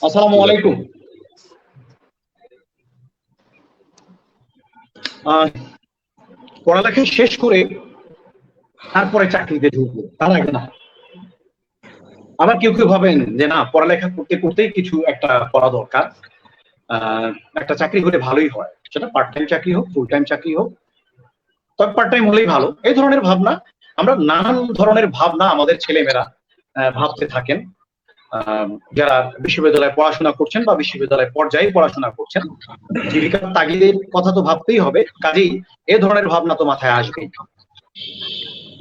আসসালামু আলাইকুম। পড়ালেখা শেষ করে তারপরে চাকরিতে ঢুকবো, তার আগে না। আবার কেউ কেউ ভাবেন যে না, পড়ালেখা করতে করতেই কিছু একটা করা দরকার, একটা চাকরি হলে ভালোই হয়, সেটা পার্ট টাইম চাকরি হোক, ফুল টাইম চাকরি হোক, তবে পার্ট টাইম হলেই ভালো। এই ধরনের ভাবনা, আমরা নানান ধরনের ভাবনা আমাদের ছেলেমেয়েরা ভাবতে থাকেন। যারা বিশ্ববিদ্যালয়ে পড়াশোনা করছেন বা বিশ্ববিদ্যালয় পর্যায়ে পড়াশোনা করছেন, জীবিকার তাগিদের কথা তো ভাবতেই হবে, কাজেই এ ধরনের ভাবনা তো মাথায় আসবেই।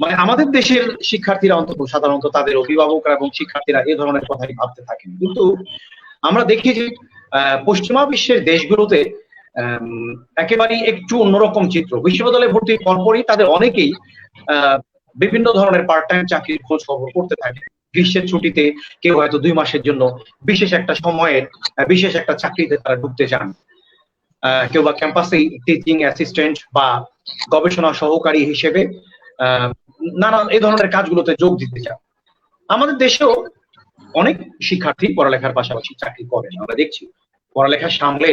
মানে আমাদের দেশের শিক্ষার্থীরা অন্তত সাধারণত তাদের অভিভাবকরা এবং শিক্ষার্থীরা এ ধরনের কথাই ভাবতে থাকেন, কিন্তু আমরা দেখি যে পশ্চিমা বিশ্বের দেশগুলোতে একেবারেই একটু অন্যরকম চিত্র। বিশ্ববিদ্যালয়ে ভর্তির পরপরই তাদের অনেকেই বিভিন্ন ধরনের পার্ট টাইম চাকরির খোঁজ খবর করতে থাকে। গ্রীষ্মের ছুটিতে কেউ হয়তো 2 মাসের জন্য বিশেষ একটা সময়ের বিশেষ একটা চাকরিতে তারা ঢুকতে চান, কেউ বা ক্যাম্পাসে টিচিং অ্যাসিস্ট্যান্ট বা গবেষণা সহকারী হিসেবে নানান এই ধরনের কাজগুলোতে যোগ দিতে চান। আমাদের দেশেও অনেক শিক্ষার্থী পড়ালেখার পাশাপাশি চাকরি করেন, আমরা দেখছি। পড়ালেখা সামলে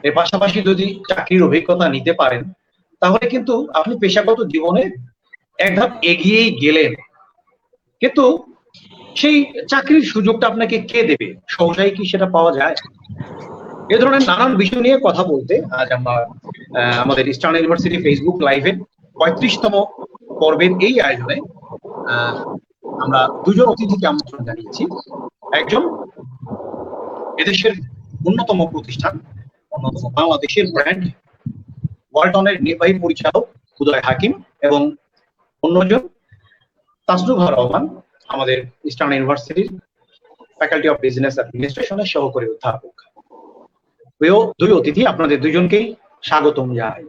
এর পাশাপাশি যদি চাকরির অভিজ্ঞতা নিতে পারেন, তাহলে কিন্তু আপনি পেশাগত জীবনে এক ধাপ এগিয়েই গেলেন। কিন্তু সেই চাকরির সুযোগটা আপনাকে কে দেবে? সহসাই কি সেটা পাওয়া যায়? এ ধরনের নানান বিষয় নিয়ে কথা বলতে আজ আমরা আমাদের ইস্টার্ন ইউনিভার্সিটি ফেসবুক লাইভে 35তম পর্বের এই আয়োজনে আমরা দুজন অতিথিকে আমন্ত্রণ জানিয়েছি। একজন এদেশের অন্যতম প্রতিষ্ঠান, অন্যতম বাংলাদেশের ব্র্যান্ড ওয়ালটনের নির্বাহী পরিচালক উদয় হাকিম, এবং অন্যজন তাসনুভা রহমান, আমাদের ইস্টার্ন ইউনিভার্সিটির ফ্যাকাল্টি অফ বিজনেস অ্যাডমিনিস্ট্রেশনের সহকারী অধ্যাপক। প্রিয় দুই অতিথি, আপনাদের দুজনকেই স্বাগতম জানাই।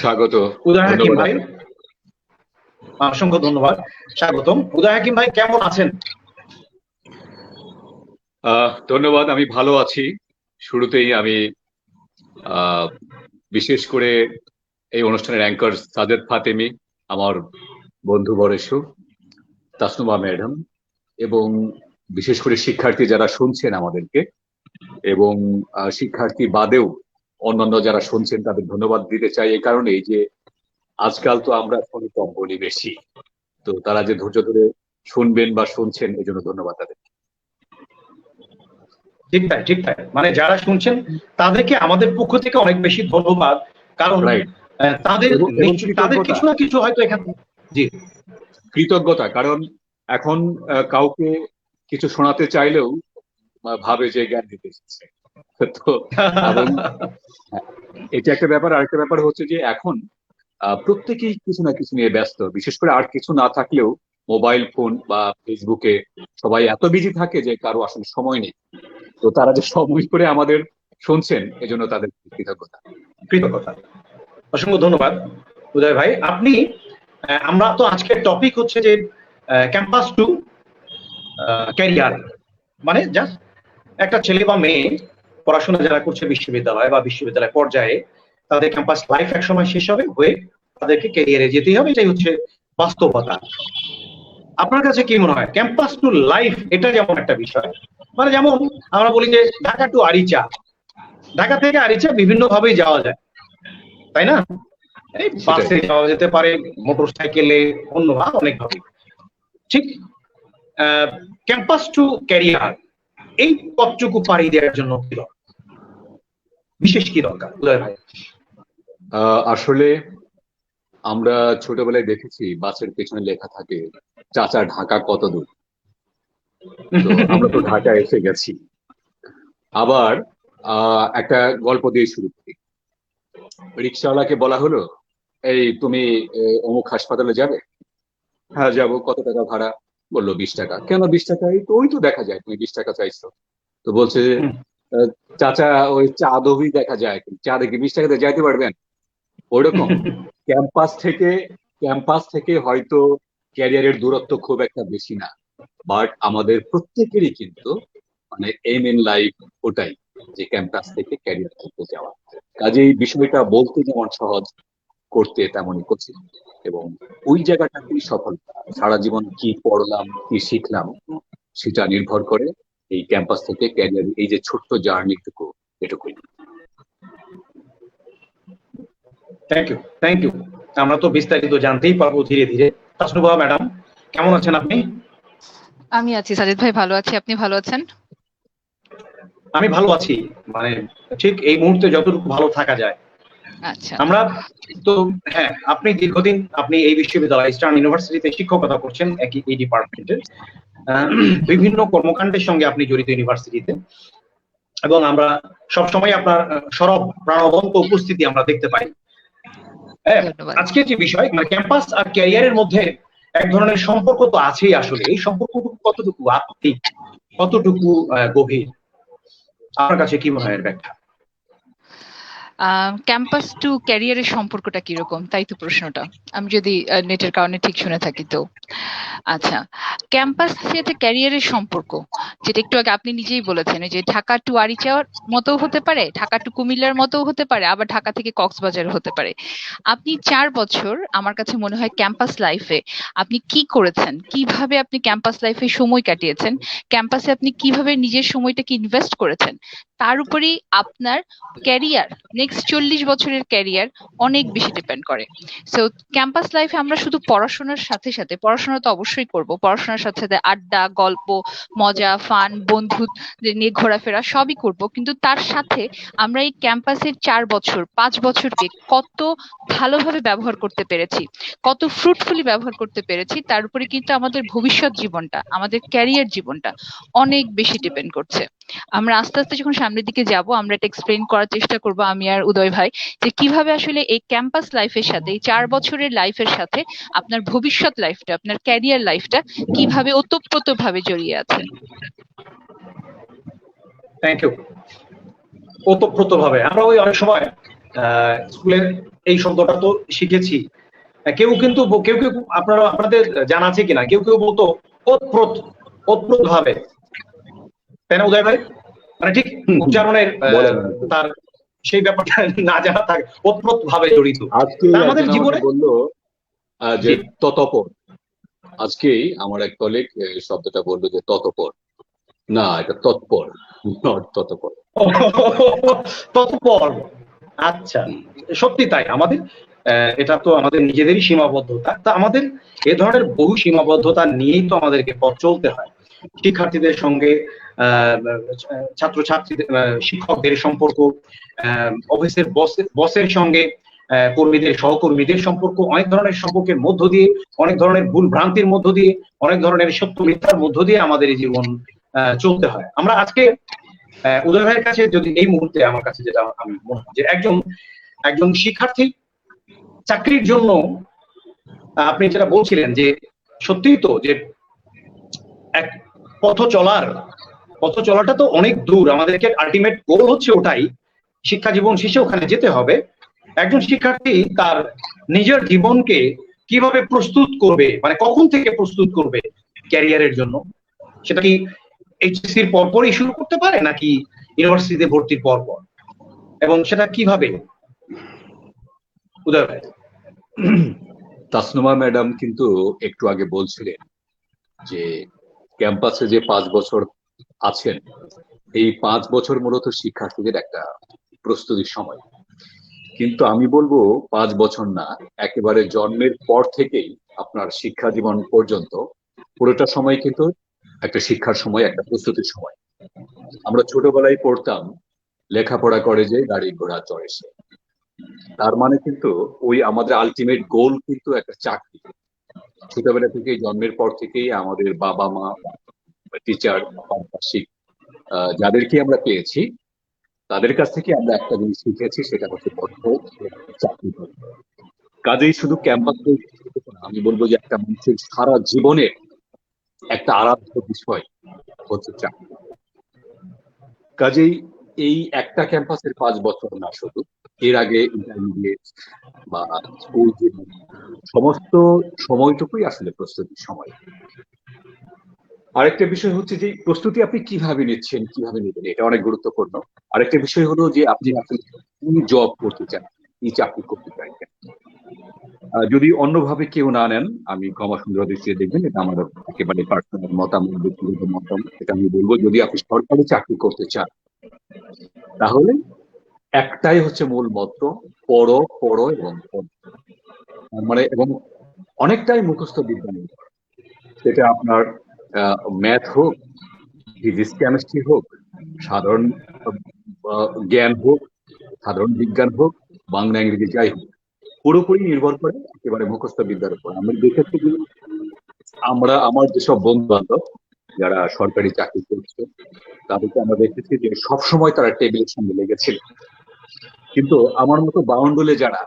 স্বাগত উদয় হাকিম ভাই, অসংখ্য ধন্যবাদ, স্বাগতম। উদয় হাকিম ভাই, কেমন আছেন? ধন্যবাদ, আমি ভালো আছি। শুরুতেই আমি বিশেষ করে এই অনুষ্ঠানের অ্যাঙ্কার সাজেদ ফাতেমি, আমার বন্ধু বরেশু, তাসনুমা ম্যাডাম, এবং বিশেষ করে শিক্ষার্থী যারা শুনছেন আমাদেরকে, এবং শিক্ষার্থী বাদেও অন্যান্য যারা শুনছেন তাদের ধন্যবাদ দিতে চাই এই কারণেই যে আজকাল তো আমরা ফোনে কম বলি বেশি, তো তারা যে ধৈর্য ধরে শুনবেন বা শুনছেন এই জন্য ধন্যবাদ তাদের। ঠিক তাই, ঠিক তাই, মানে যারা শুনছেন তাদেরকে আমাদের পক্ষ থেকে অনেক বেশি ধন্যবাদ, কারণ তাদের কিছু না কিছু হয়তো এখানে জি কৃতজ্ঞতা, কারণ এখন কাউকে কিছু শোনাতে চাইলেও ভাবে যে জ্ঞান দিতে এসেছে। তো এটা একটা ব্যাপার। আরেকটা ব্যাপার হচ্ছে যে এখন প্রত্যেকেই কিছু না কিছু নিয়ে ব্যস্ত, বিশেষ করে আর কিছু না থাকলেও মোবাইল ফোন বা ফেসবুকে সবাই এত বিজি থাকে যে কারো আসলে সময় নেই। তো তারা যে সময় করে আমাদের শুনছেন এজন্য তাদের কৃতজ্ঞতা। অসংখ্য ধন্যবাদ উদয় ভাই। আপনি, আমরা তো আজকের টপিক হচ্ছে যে ক্যাম্পাস টু ক্যারিয়ার, মানে জাস্ট একটা ছেলে বা মেয়ে পড়াশোনা যারা করছে বিশ্ববিদ্যালয় বা বিশ্ববিদ্যালয় পর্যায়ে, তাদের ক্যাম্পাস লাইফ এক সময় শেষ হবে, হয়ে তাদেরকে ক্যারিয়ারে যেতেই হবে, এটাই হচ্ছে বাস্তবতা। আপনার কাছে কি মনে হয় ক্যাম্পাস টু লাইফ এটা যেমন একটা বিষয়, মানে যেমন আমরা বলি যে ঢাকা টু আরিচা, ঢাকা থেকে আরিচা বিভিন্ন ভাবেই যাওয়া যায়, তাই না? এই বাসে যাওয়া যেতে পারে, মোটর সাইকেলে, অন্যভাবে অনেক ভাবে। ঠিক ক্যাম্পাস টু ক্যারিয়ার, এই পথটুকু পাড়ি দেওয়ার জন্য কি বিশেষ কি দরকার উদয় ভাই? আসলে আমরা ছোটবেলায় দেখেছি বাসের পেছনে লেখা থাকে চাচা ঢাকা কত দূর। আমরা তো ঢাকা এসে গেছি। আবার একটা গল্প দিয়ে শুরু করি। রিক্সাওয়ালাকে বলা হলো, এই তুমি অমুক হাসপাতালে যাবে? হ্যাঁ যাবো। কত টাকা ভাড়া? বললো 20 টাকা। কেন 20 টাকা? ওই তো দেখা যায় তুমি 20 টাকা চাইছো। তো বলছে চাচা ওই চাঁদবি দেখা যায়, চা দেখে 20 টাকাতে যাইতে পারবেন? ওইরকম ক্যাম্পাস থেকে হয়তো ক্যারিয়ারের দূরত্ব খুব একটা বেশি না, বাট আমাদের প্রত্যেকেরই কিন্তু মানে এম ইন লাইফ ওটাই, যে ক্যাম্পাস থেকে ক্যারিয়ার করতে যাওয়া। কাজেই বিষয়টা বলতে যেমন সহজ, করতে তেমনই কঠিন, এবং ওই জায়গাটাতেই সফলতা। সারা জীবন কি পড়লাম, কি শিখলাম, সেটা নির্ভর করে এই ক্যাম্পাস থেকে ক্যারিয়ার, এই যে ছোট্ট জার্নিটুকু, এটুকুই। Thank you. আমরা তো বিস্তারিত জানতেই পারবো ধীরে ধীরে। তাসনুভা ম্যাডাম, কেমন আছেন আপনি? আমি আছি সাজিদ ভাই, ভালো আছি। আপনি ভালো আছেন? আমি ভালো আছি, মানে ঠিক এই মুহূর্তে যতটুকু ভালো থাকা যায়। আচ্ছা, আমরা তো, হ্যাঁ, আপনি দীর্ঘদিন আপনি এই বিশ্ববিদ্যালয় ইস্টার্ন ইউনিভার্সিটিতে শিক্ষকতা করছেন, একই এই ডিপার্টমেন্টের বিভিন্ন কর্মকাণ্ডের সঙ্গে আপনি জড়িত ইউনিভার্সিটিতে, এবং আমরা সবসময় আপনার সরব প্রাণবন্ত উপস্থিতি আমরা দেখতে পাই। ধন্যবাদ। আজকে যে বিষয়, মানে ক্যাম্পাস আর ক্যারিয়ারের মধ্যে এক ধরনের সম্পর্ক তো আছেই। আসলে এই সম্পর্কটুকু কতটুকু আত্মিক, কতটুকু গভীর, আপনার কাছে কি মনে হয় এর ব্যাখ্যা? ক্যাম্পাস টু ক্যারিয়ারের সম্পর্কটা কিরকম, তাই তো প্রশ্নটা, আমি যদি নেটের কারণে ঠিক শুনে থাকি তো। আচ্ছা, ক্যাম্পাস সাথে ক্যারিয়ারের সম্পর্ক, যেটা একটু আগে আপনি নিজেই বলেছেন, যে ঢাকা টু আরিচার মতো হতে পারে, ঢাকা টু কুমিল্লার মতো হতে পারে, আবার ঢাকা থেকে কক্সবাজার হতে পারে। আপনি 4 বছর আমার কাছে মনে হয় ক্যাম্পাস লাইফে আপনি কি করেছেন, কিভাবে আপনি ক্যাম্পাস লাইফে সময় কাটিয়েছেন, ক্যাম্পাসে আপনি কিভাবে নিজের সময়টাকে ইনভেস্ট করেছেন, তার উপরেই আপনার ক্যারিয়ার, নেক্সট 40 বছরের ক্যারিয়ার অনেক বেশি ডিপেন্ড করে। সো ক্যাম্পাস লাইফে আমরা শুধু পড়াশোনার সাথে সাথে, পড়াশোনা তো অবশ্যই করব, পড়াশোনার সাথে সাথে আড্ডা, গল্প, মজা, ফান, বন্ধুদের নিয়ে ঘোরাফেরা সবই করব, কিন্তু তার সাথে আমরা এই ক্যাম্পাসের 4 বছর 5 বছরকে কত ভালোভাবে ব্যবহার করতে পেরেছি, কত ফ্রুটফুলি ব্যবহার করতে পেরেছি, তার উপরে কিন্তু আমাদের ভবিষ্যৎ জীবনটা, আমাদের ক্যারিয়ার জীবনটা অনেক বেশি ডিপেন্ড করছে। আমরা আস্তে আস্তে যখন সামনের দিকে যাব, আমরা এটা এক্সপ্লেইন করার চেষ্টা করব, আমি আর উদয় ভাই, যে কিভাবে আসলে এই ক্যাম্পাস লাইফের সাথে, এই 4 বছরের লাইফের সাথে আপনার ভবিষ্যৎ লাইফটা, আপনার ক্যারিয়ার লাইফটা কিভাবে ওতপ্রোতভাবে জড়িয়ে আছে। Thank you. ওতপ্রোতভাবে আমরা ওই অনেক সময় স্কুলের এই শব্দটা তো শিখেছি, কেউ কিন্তু কেউ কেউ আপনারা, আপনাদের জানা আছে কিনা, কেউ কেউ বলতো ওতপ্রোত, ওতপ্রোত ভাবে, তাই না উদয় ভাই? মানে ঠিক উচ্চারণের তার সেই ব্যাপারটা না জানা থাকে, ওতপ্রোত ভাবে জড়িত। আমাদের জীবনে বললো যে ততপর, আজকেই আমার এক কলিগ শব্দটা বললো যে ততপর, না এটা তৎপর, ততপর। তৎপর, আচ্ছা, সত্যি তাই। আমাদের এটা তো আমাদের নিজেদেরই সীমাবদ্ধতা, তা আমাদের এ ধরনের বহু সীমাবদ্ধতা নিয়েই তো আমাদেরকে পথ চলতে হয়। শিক্ষার্থীদের সঙ্গে ছাত্রছাত্রীদের, শিক্ষকদের সম্পর্ক, অফিসের বসের সঙ্গে কর্মীদের, সহকর্মীদের সম্পর্ক, অনেক ধরনের সম্পর্কের মধ্য দিয়ে, অনেক ধরনের ভুল ভ্রান্তির মধ্য দিয়ে, অনেক ধরনের সত্য মিথ্যার মধ্য দিয়ে আমাদের এই জীবন চলতে হয়। আমরা আজকে উদয় ভাইয়ের কাছে, যদি এই মুহূর্তে আমার কাছে যেটা আমি মনে হয়, যে একজন শিক্ষার্থী চাকরির জন্য, আপনি যেটা বলছিলেন যে সত্যিই তো, যে এক পথ চলাটা তো অনেক দূর, আমাদেরকে আলটিমেট গোল হচ্ছে ওটাই, শিক্ষা জীবন শেষে ওখানে যেতে হবে। একজন শিক্ষার্থী তার নিজের জীবনকে কিভাবে প্রস্তুত করবে, মানে কখন থেকে প্রস্তুত করবে ক্যারিয়ারের জন্য, সেটা কি এইচএসসির পরপরই শুরু করতে পারে, নাকি ইউনিভার্সিটিতে ভর্তির পরপর, এবং সেটা কিভাবে? উদয় ভাই। তাসনুমা ম্যাডাম কিন্তু একটু আগে বলছিলেন যে ক্যাম্পাসে যে 5 বছর আছেন, এই 5 বছর মূলত শিক্ষার্থীদের একটা প্রস্তুতির সময়। কিন্তু আমি বলবো 5 বছর না, একেবারে জন্মের পর থেকেই আপনার শিক্ষা জীবন পর্যন্ত পুরোটা সময় কিন্তু একটা শিক্ষার সময়, একটা প্রস্তুতির সময়। আমরা ছোটবেলায় পড়তাম, লেখাপড়া করে যে গাড়ি ঘোড়া চড়ে সে, তার মানে কিন্তু ওই আমাদের আলটিমেট গোল কিন্তু একটা চাকরি। ছোটবেলা থেকেই, জন্মের পর থেকেই আমাদের বাবা মা, টিচার, পারিপার্শ্বিক যাদেরকে আমরা পেয়েছি, তাদের কাছ থেকে আমরা একটা জিনিস শিখেছি, সেটা হচ্ছে চাকরি করা। কাজেই শুধু ক্যাম্পাস, আমি বলবো যে একটা মানুষের সারা জীবনের একটা আরাধ্য বিষয় হচ্ছে চাকরি। কাজেই এই একটা ক্যাম্পাসের 5 বছর না, শুধু এর আগে ইন্টারমিডিয়েট বা স্কুল জীবন, সমস্ত সময়টুকুই আসলে প্রস্তুতির সময়। আরেকটা বিষয় হচ্ছে যে প্রস্তুতি আপনি কিভাবে নিচ্ছেন, কিভাবে নেবেন, এটা অনেক গুরুত্বপূর্ণ। আরেকটা বিষয় হলো যে আপনি আসলে কি জব করতে চান, কি চাকরি করতে চান। যদি অন্যভাবে কেউ না নেন, আমি ক্ষমা সুন্দর দৃষ্টিতে দেখবেন, এটা আমার একেবারে পার্সোনাল মতামত, ব্যক্তিগত মতামত। এটা আমি বলবো, যদি আপনি সরকারি চাকরি করতে চান তাহলে একটাই হচ্ছে মূল মন্ত্র, পড়ো পড়ো এবং পড়ো। মানে এবং অনেকটাই মুখস্থ বিদ্যা নিয়ে, সেটা আপনার ম্যাথ হোক, ফিজিক্স কেমিস্ট্রি হোক, সাধারণ জ্ঞান হোক, সাধারণ বিজ্ঞান হোক, বাংলা ইংরেজি যাই হোক, পুরোপুরি নির্ভর করে একেবারে মুখস্থ বিদ্যার উপর। আমি দেখেছি যে আমার যেসব বন্ধু বান্ধব যারা সরকারি চাকরি করছে, তাদেরকে আমরা দেখেছি যে সবসময় তারা টেবিলের সঙ্গে লেগেছিল। কিন্তু আমার মতো বাউন্ডুলে যারা,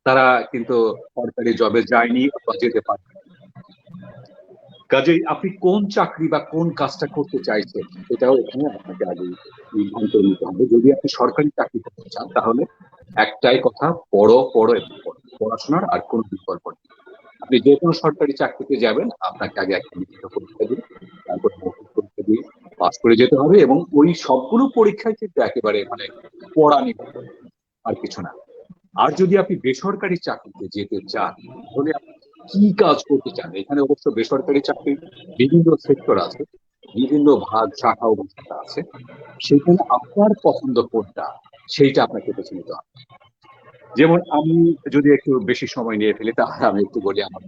তারা কিন্তু সরকারি জবে যায়নি বা যেতে পারে। কাজেই আপনি কোন চাকরি বা কোন কাজটা করতে চাইছেন সেটাও এখানে আপনাকে আগে নির্ধারণ করে নিতে হবে। যদি আপনি সরকারি চাকরি করতে চান তাহলে একটাই কথা, পড়ো পড়ো এবং পড়ো। পড়াশোনার আর কোনো বিকল্প নেই। আপনি যে কোনো সরকারি চাকরিতে যাবেন, আপনাকে আগে একটা লিখিত পরীক্ষা দিয়ে, তারপর মৌখিক পরীক্ষা দিয়ে পাস করে যেতে হবে, এবং ওই সবগুলো পরীক্ষায় কিন্তু একেবারে মানে পড়া নিবে, আর কিছু না। আর যদি আপনি বেসরকারি চাকরিতে যেতে চান তাহলে আপনি কি কাজ করতে চান, এখানে অবশ্য বেসরকারি চাকরির বিভিন্ন সেক্টর আছে, বিভিন্ন ভাগ শাখা অবস্থা আছে, সেখানে আপনার পছন্দ কোনটা সেইটা আপনাকে বেছে নিতে হবে। যেমন আমি যদি একটু বেশি সময় নিয়ে ফেলি তাহলে আমি একটু বলি আমার।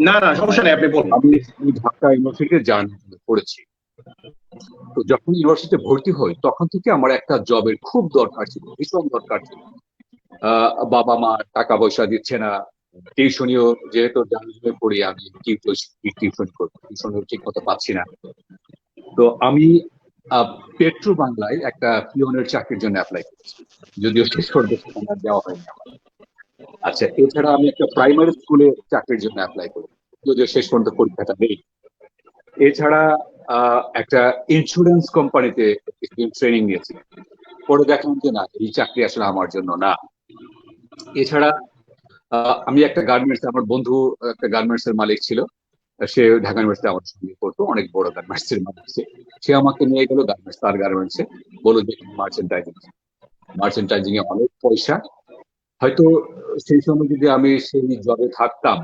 না না, সমস্যা নেই, আপনি বলুন। আমি ঢাকা ইউনিভার্সিটিতে জার্নালিজম পড়েছি। তো যখন ইউনিভার্সিটিতে ভর্তি হই তখন থেকে আমার একটা জবের খুব দরকার ছিল, ভীষণ দরকার ছিল। বাবা মা টাকা পয়সা দিচ্ছে না, টিউশনিও যেহেতু জার্নালিজমে পড়ি আমি, টিউশন করবো, টিউশনিও ঠিক মতো পাচ্ছি না। তো আমি পেট্রো বাংলায় একটা পিওনের চাকরির জন্য অ্যাপ্লাই করেছি, যদিও শেষ পর্যন্ত দেওয়া হয়নি আমার। আচ্ছা, এছাড়া আমি একটা প্রাইমারি স্কুলে চাকরির জন্য অ্যাপ্লাই করি, যদিও শেষ পর্যন্ত পরীক্ষাটা নেই। এছাড়া একটা ইন্স্যুরেন্স কোম্পানিতে ট্রেনিং নিয়েছি, পরে দেখলাম যে না, এই চাকরি আসলে আমার জন্য না। এছাড়া আমি একটা গার্মেন্টস, আমার বন্ধু একটা গার্মেন্টস এর মালিক ছিল, সে ঢাকা ইউনিভার্সিটি আমার সঙ্গে পড়তো, অনেক বড় গার্মেন্টস এর মালিক। সে আমাকে নিয়ে গেল গার্মেন্টস, তার গার্মেন্টসে, বললো যে মার্চেন্টাইজিং এ অনেক পয়সা। হয়তো সেই সময় যদি আমি সেই জবে থাকতাম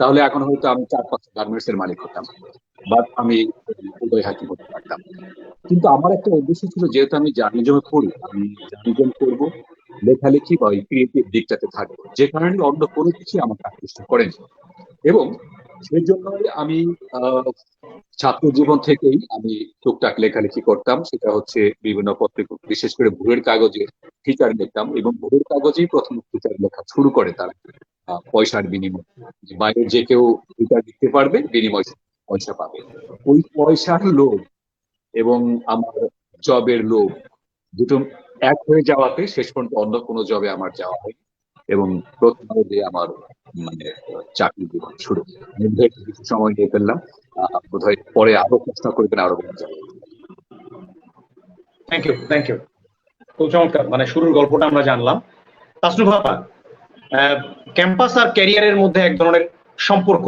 তাহলে এখন হয়তো আমি 4-5 গার্মেন্টস এর মালিক হতাম, বা আমি উদয় হাকিম হতে পারতাম। কিন্তু আমার একটা উদ্দেশ্য ছিল, যেহেতু আমি জার্নালিজমে পড়ি, আমি জার্নালিজম করবো, লেখালেখি বা ওই ক্রিয়েটিভ দিকটাতে থাকবো, যে কারণে অন্য কোনো কিছু আমাকে আকৃষ্ট করেনি। এবং সেই জন্যই আমি ছাত্র জীবন থেকেই আমি টুকটাক লেখালেখি করতাম। সেটা হচ্ছে বিভিন্ন পত্রিকা, বিশেষ করে ভোরের কাগজে ফিচার লিখতাম, এবং ভোরের কাগজেই প্রথম ফিচার লেখা শুরু করে তারা পয়সার বিনিময়ে। বাইরে যে কেউ ফিচার লিখতে পারবে, বিনিময় পয়সা পাবে। ওই পয়সার লোভ এবং আমার জবের লোভ দুটো এক হয়ে যাওয়াতে শেষ পর্যন্ত অন্য কোনো জবে আমার যাওয়া হয়, এবং প্রথমে যে আমার মানে চাকরি জীবন শুরু। কিছু সময় নিয়ে ফেললাম, বোধহয় পরে আরো প্রশ্ন করবেন, আরো বলা যাবে। থ্যাংক ইউ, খুব চমৎকার। মানে শুরুর গল্পটা আমরা জানলাম। তাসনুভা আপা, ক্যাম্পাস আর ক্যারিয়ারের মধ্যে এক ধরনের সম্পর্ক,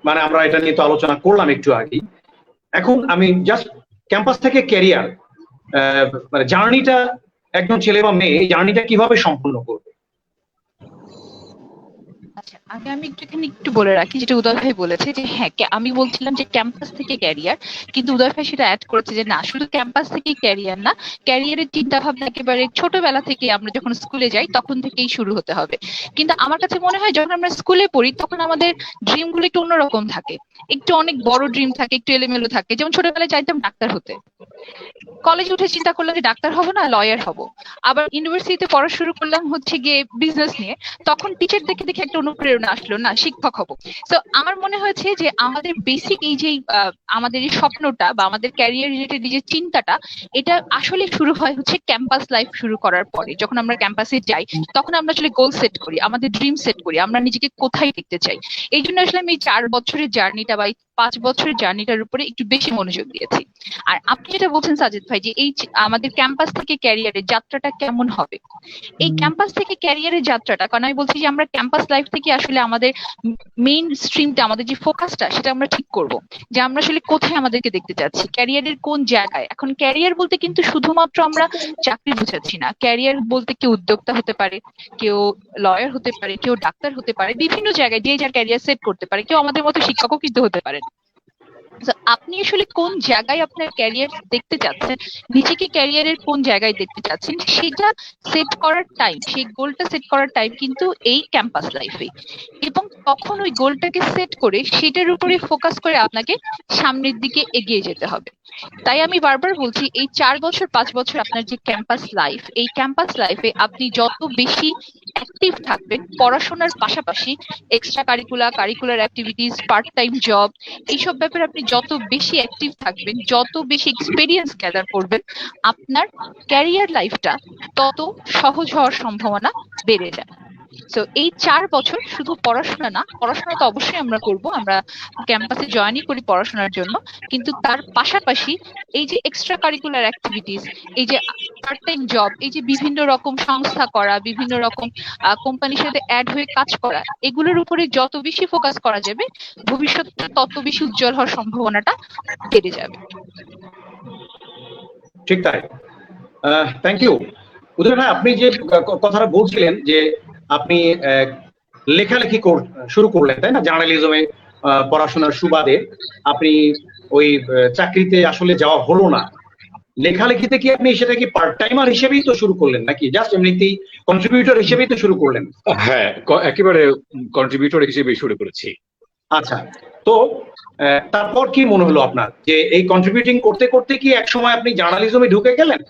মানে আমরা এটা নিয়ে তো আলোচনা করলাম একটু আগে। এখন আমি জাস্ট ক্যাম্পাস থেকে ক্যারিয়ার, মানে জার্নিটা, একজন ছেলে বা মেয়ে এই জার্নিটা কিভাবে সম্পূর্ণ করবে? আচ্ছা, আগে আমি একটু বলে রাখি, যেটা উদয় ভাই বলেছে যে হ্যাঁ, আমি বলছিলাম যে ক্যাম্পাস থেকে ক্যারিয়ার, কিন্তু উদয় ভাই সেটা অ্যাড করেছে যে না, শুধু ক্যাম্পাস থেকেই ক্যারিয়ার না, ক্যারিয়ারের চিন্তা ভাবনা একেবারে ছোটবেলা থেকে, আমরা যখন স্কুলে যাই তখন থেকেই শুরু হতে হবে। কিন্তু আমার কাছে মনে হয় যখন আমরা স্কুলে পড়ি তখন আমাদের ড্রিম গুলো একটু অন্যরকম থাকে, একটু অনেক বড় ড্রিম থাকে, একটু এলোমেলো থাকে। যেমন ছোটবেলায় চাইতাম ডাক্তার হতে, কলেজে উঠে চিন্তা করলাম যে ডাক্তার হবো না, লয়ার হব। আবার ইউনিভার্সিটিতে পড়া শুরু করলাম হচ্ছে গিয়ে বিজনেস নিয়ে, তখন টিচার দেখে দেখে একটা অনুপ্রেরণা আসলো, না শিক্ষক হব। তো আমার মনে হয়েছে যে আমাদের বেসিক এই যে আমাদের এই স্বপ্নটা বা আমাদের ক্যারিয়ার রিলেটেড যে চিন্তাটা, এটা আসলে শুরু হয় হচ্ছে ক্যাম্পাস লাইফ শুরু করার পরে। যখন আমরা ক্যাম্পাসে যাই তখন আমরা আসলে গোল সেট করি, আমাদের ড্রিম সেট করি, আমরা নিজেকে কোথায় দেখতে চাই। এই জন্য আসলে আমি 4 বছরের জার্নিটা বা 5 বছরের জার্নিটার উপরে একটু বেশি মনোযোগ দিয়েছি। আর আপনি যেটা বলছেন সাজিদ ভাই, যে এই আমাদের ক্যাম্পাস থেকে ক্যারিয়ারের যাত্রাটা কেমন হবে, এই ক্যাম্পাস থেকে ক্যারিয়ারের যাত্রাটা, কারণ আমি বলছি যে আমরা ক্যাম্পাস লাইফ থেকে আসলে আসলে আমাদের মেইন স্ট্রিমটা, আমাদের যে ফোকাসটা, সেটা আমরা ঠিক করব, যে আমরা আসলে কোথায় আমাদেরকে দেখতে চাচ্ছি, ক্যারিয়ারের কোন জায়গায়। এখন ক্যারিয়ার বলতে কিন্তু শুধুমাত্র আমরা চাকরি বুঝাচ্ছি না। ক্যারিয়ার বলতে কেউ উদ্যোক্তা হতে পারে, কেউ লয়ার হতে পারে, কেউ ডাক্তার হতে পারে, বিভিন্ন জায়গায় যে যার ক্যারিয়ার সেট করতে পারে, কেউ আমাদের মতো শিক্ষকও কিন্তু হতে পারে। তো আপনি আসলে কোন জায়গায় আপনার ক্যারিয়ার দেখতে চাচ্ছেন, নিজেকে ক্যারিয়ারের কোন জায়গায় দেখতে চাচ্ছেন, সেটা সেট করার টাইম, সেই গোলটা সেট করার টাইম কিন্তু এই ক্যাম্পাস লাইফে। এবং তখন ওই গোলটাকে সেট করে সেটার উপরে ফোকাস করে আপনাকে সামনের দিকে এগিয়ে যেতে হবে। তাই আমি বারবার বলছি, এই 4 বছর 5 বছর আপনার যে ক্যাম্পাস লাইফ, এই ক্যাম্পাস লাইফে আপনি যত বেশি অ্যাক্টিভ থাকবেন পড়াশোনার পাশাপাশি, extra curricular activities, part time job, এইসব ব্যাপারে আপনি যত বেশি অ্যাক্টিভ থাকবেন, যত বেশি এক্সপেরিয়েন্স গ্যাদার করবেন, আপনার ক্যারিয়ার লাইফটা তত সহজ হওয়ার সম্ভাবনা বেড়ে যায়। সো এই 4 বছর শুধু পড়াশোনা না, পড়াশোনা তো অবশ্যই আমরা করব, আমরা ক্যাম্পাসে জয়েনই করি পড়াশোনার জন্য, কিন্তু তার পাশাপাশি এই যে এক্সট্রা কারিকুলার অ্যাক্টিভিটিস, এই যে পার্ট টাইম জব, এই যে বিভিন্ন রকম সংস্থা করা, বিভিন্ন রকম কোম্পানির সাথে অ্যাড হয়ে কাজ করা, এগুলোর উপরে যত বেশি ফোকাস করা যাবে, ভবিষ্যৎটা তত বেশি উজ্জ্বল হওয়ার সম্ভাবনাটা বেড়ে যাবে। ঠিক তাই। Thank you. উদয় ভাই, আপনি যে কথাটা বলছিলেন যে আপনি লেখালেখি শুরু করলেন, তাই না, জার্নালিজমে পড়াশোনার সুবাদে আপনি ওই চাকরিতে আসলে যাওয়া হলো না। লেখালেখিতে কি আপনি সেটা কি পার্ট টাইমার হিসেবেই তো শুরু করলেন, নাকি জাস্ট এমনিতেই কন্ট্রিবিউটর হিসেবেই তো শুরু করলেন? হ্যাঁ, একেবারে কন্ট্রিবিউটর হিসেবে শুরু করেছি। আচ্ছা, তো তারপর কি মনে হলো আপনার, যে এই কন্ট্রিবিউটিং করতে করতে কি এক সময় আপনি জার্নালিজমে ঢুকে গেলেন?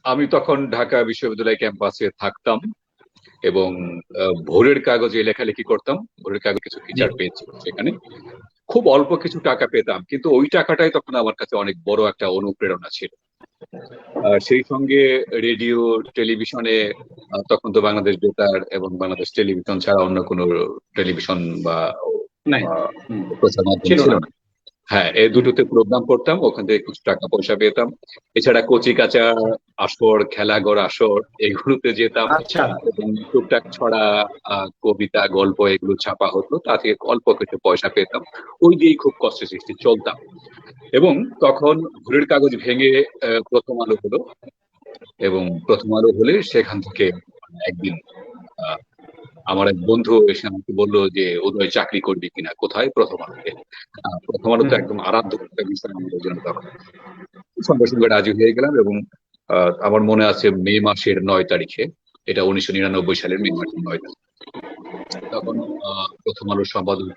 আমি তখন ঢাকা বিশ্ববিদ্যালয় ক্যাম্পাসে থাকতাম এবং ভোরের কাগজে লেখালেখি করতাম। ভোরের কাগজে কিছু ফিচার পেয়েছি, সেখানে খুব অল্প কিছু টাকা পেতাম, কিন্তু ওই টাকাটাই তখন আমার কাছে অনেক বড় একটা অনুপ্রেরণা ছিল। সেই সঙ্গে রেডিও, টেলিভিশনে, তখন তো বাংলাদেশ বেতার এবং বাংলাদেশ টেলিভিশন ছাড়া অন্য কোনো টেলিভিশন বা প্রচার মাধ্যম ছিল না। হ্যাঁ, এই দুটোতে প্রোগ্রাম করতাম, ওখান থেকে কিছু টাকা পয়সা পেতাম। এছাড়া কচি কাঁচা আসর, খেলাঘর আসর, এগুলোতে যেতাম এবং টুকটাক ছড়া, কবিতা, গল্প এগুলো ছাপা হতো, তা থেকে অল্প কিছু পয়সা পেতাম। ওই দিয়েই খুব কষ্টে সৃষ্টি চলতাম। এবং তখন ভোরের কাগজ ভেঙে প্রথম আলো হলো, এবং প্রথম আলো হলে সেখান থেকে একদিন আমার এক বন্ধু এসে আমাকে বললো যে উদয় চাকরি করবি কিনা। কোথায়? প্রথম আলোতে। প্রথম আলো তো একদম আরাধ্য একটা বিষয় আমাদের জন্য। তখন সঙ্গে সঙ্গে রাজি হয়ে গেলাম এবং আমার মনে আছে মে মাসের 9 তারিখে, এটা 1999 সালের মে মাসের 9 তারিখ, তখন প্রথম আলোর সম্পাদক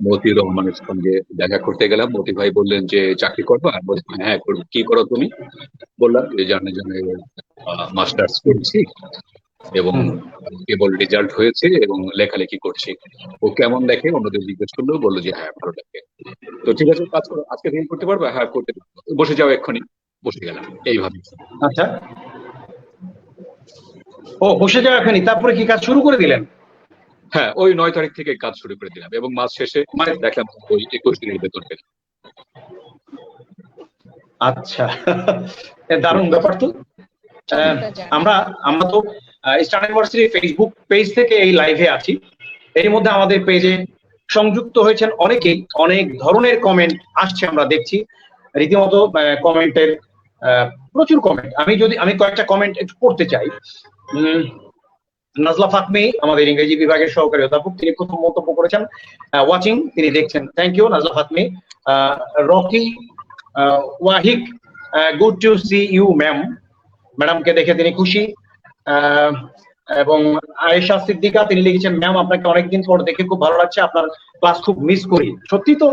মতিউর রহমানের সঙ্গে দেখা করতে গেলাম। মতি ভাই বললেন যে চাকরি করবো? আর বলছি হ্যাঁ করবো। কি করো তুমি? বললাম যে জার্নালিজমে মাস্টার্স করছি এবং কেবল রেজাল্ট হয়েছে এবং লেখালেখি করছি। ও কেমন দেখে অন্যদের জিজ্ঞেস করলো, বললো যে হ্যাঁ ভালো লাগে। তো ঠিক আছে, কাজ করো, আজকে থেকে করতে পারবে? হ্যাঁ করতে পারবো। বসে যাও এক্ষুনি। বসে গেলাম এইভাবে। আচ্ছা, ও বসে যাও এখানে, তারপরে কি কাজ শুরু করে দিলেন? হ্যাঁ, ওই 9 তারিখ থেকে কাজ শুরু করে দিলাম এবং মাস শেষে দেখলাম ওই 21 দিনের বেতন পেলাম। আচ্ছা, দারুণ ব্যাপার তো। আমরা তো ইস্টার্ন ইউনিভার্সিটি ফেসবুক পেজ থেকে এই লাইভে আছি। এর মধ্যে আমাদের পেজে সংযুক্ত হয়েছেন অনেকেই, অনেক ধরনের কমেন্ট আসছে আমরা দেখছি, রীতিমতো কমেন্টের প্রচুর কমেন্ট। আমি কয়েকটা কমেন্ট একটু পড়তে চাই। নাজলা ফাতমি, আমাদের ইংরেজি বিভাগের সহকারী অধ্যাপক, তিনি প্রথম মন্তব্য করেছেন, ওয়াচিং, তিনি দেখছেন। Thank you Nazla Fatmi. Rocky Wahik, good to see you ma'am, ম্যাডামকে দেখে তিনি খুশি। এবং আয়েশা সিদ্দিকা, তিনি লিখেছেন ম্যাম আপনাকে অনেকদিন পর দেখে খুব ভালো লাগছে, আপনার ক্লাস খুব মিস করি। সত্যি তো,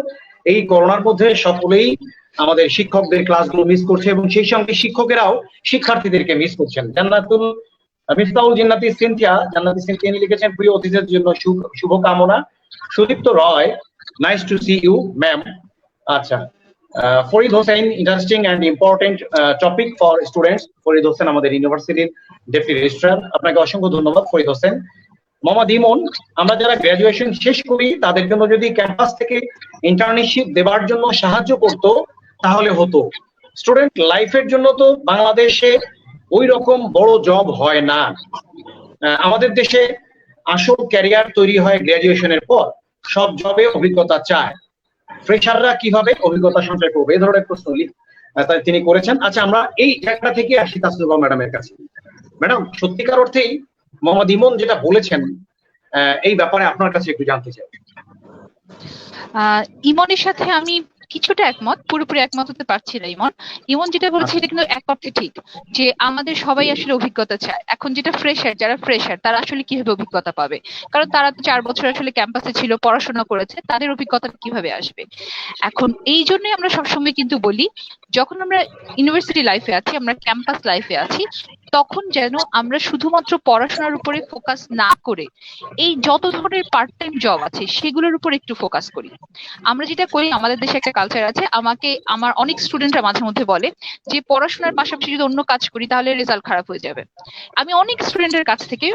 এই করোনার মধ্যে সকলেই আমাদের শিক্ষকদের ক্লাসগুলো মিস করছে এবং সেই সঙ্গে শিক্ষকেরাও শিক্ষার্থীদেরকে মিস করছেন। মিফতাহুল জান্নাতি সিনথিয়া, তিনি লিখেছেন প্রিয় অতিথিদের জন্য শুভকামনা। Sudipta Roy, nice to see you ma'am. আচ্ছা, Farid Hossain, interesting and important topic for students. Farid Hossain আমাদের ইউনিভার্সিটির ডেপুটি রেজিস্ট্রার, আপনাকে অসংখ্য ধন্যবাদ ফরিদ হোসেন। মোহাম্মদ ইমন, আমরা যারা গ্রাজুয়েশন শেষ করি তাদের জন্য যদি ক্যাম্পাস থেকে ইন্টার্নশিপ দেওয়ার জন্য সাহায্য করতো তাহলে হতো। স্টুডেন্ট লাইফের জন্য তো বাংলাদেশে ওই রকম বড় জব হয় না। আমাদের দেশে আসল ক্যারিয়ার তৈরি হয় গ্রাজুয়েশনের পর, সব জবে অভিজ্ঞতা চায়, ফ্রেশাররা কিভাবে অভিজ্ঞতা সঞ্চয় করবে, এই ধরনের প্রশ্ন তিনি করেছেন। আচ্ছা, আমরা এই জায়গা থেকে আসি তাসনুভা ম্যাডামের কাছে। ম্যাডাম, সত্যিকার অর্থেই মোহাম্মদ ইমন যেটা বলেছেন এই ব্যাপারে আপনার কাছে একটু জানতে চাই। ইমনের সাথে আমি কিছুটা একমত, পুরোপুরি একমত হতে পারছি না। ইমন যেটা বলেছে এটা কিন্তু এক অর্থে ঠিক, যে আমাদের সবাই আসলে অভিজ্ঞতা চায়। এখন যেটা যারা ফ্রেশার তারা আসলে কিভাবে অভিজ্ঞতা পাবে, কারণ তারা তো 4 বছর আসলে ক্যাম্পাসে ছিল, পড়াশোনা করেছে, তাদের অভিজ্ঞতা কিভাবে আসবে। এখন এই জন্যই আমরা সবসময় কিন্তু বলি, যখন আমরা ইউনিভার্সিটি লাইফে আছি, আমরা ক্যাম্পাস লাইফে আছি, তখন যেন আমরা শুধুমাত্র পড়াশোনার উপরে ফোকাস না করে এই যত ধরনের পার্ট টাইম জব আছে সেগুলোর উপর একটু ফোকাস করি। আমরা যেটা করি, আমাদের দেশে একটা কালচার আছে, আমার অনেক স্টুডেন্টরা মাঝে মধ্যে বলে যে পড়াশোনার পাশাপাশি যদি অন্য কাজ করি তাহলে রেজাল্ট খারাপ হয়ে যাবে। আমি অনেক স্টুডেন্টের কাছ থেকে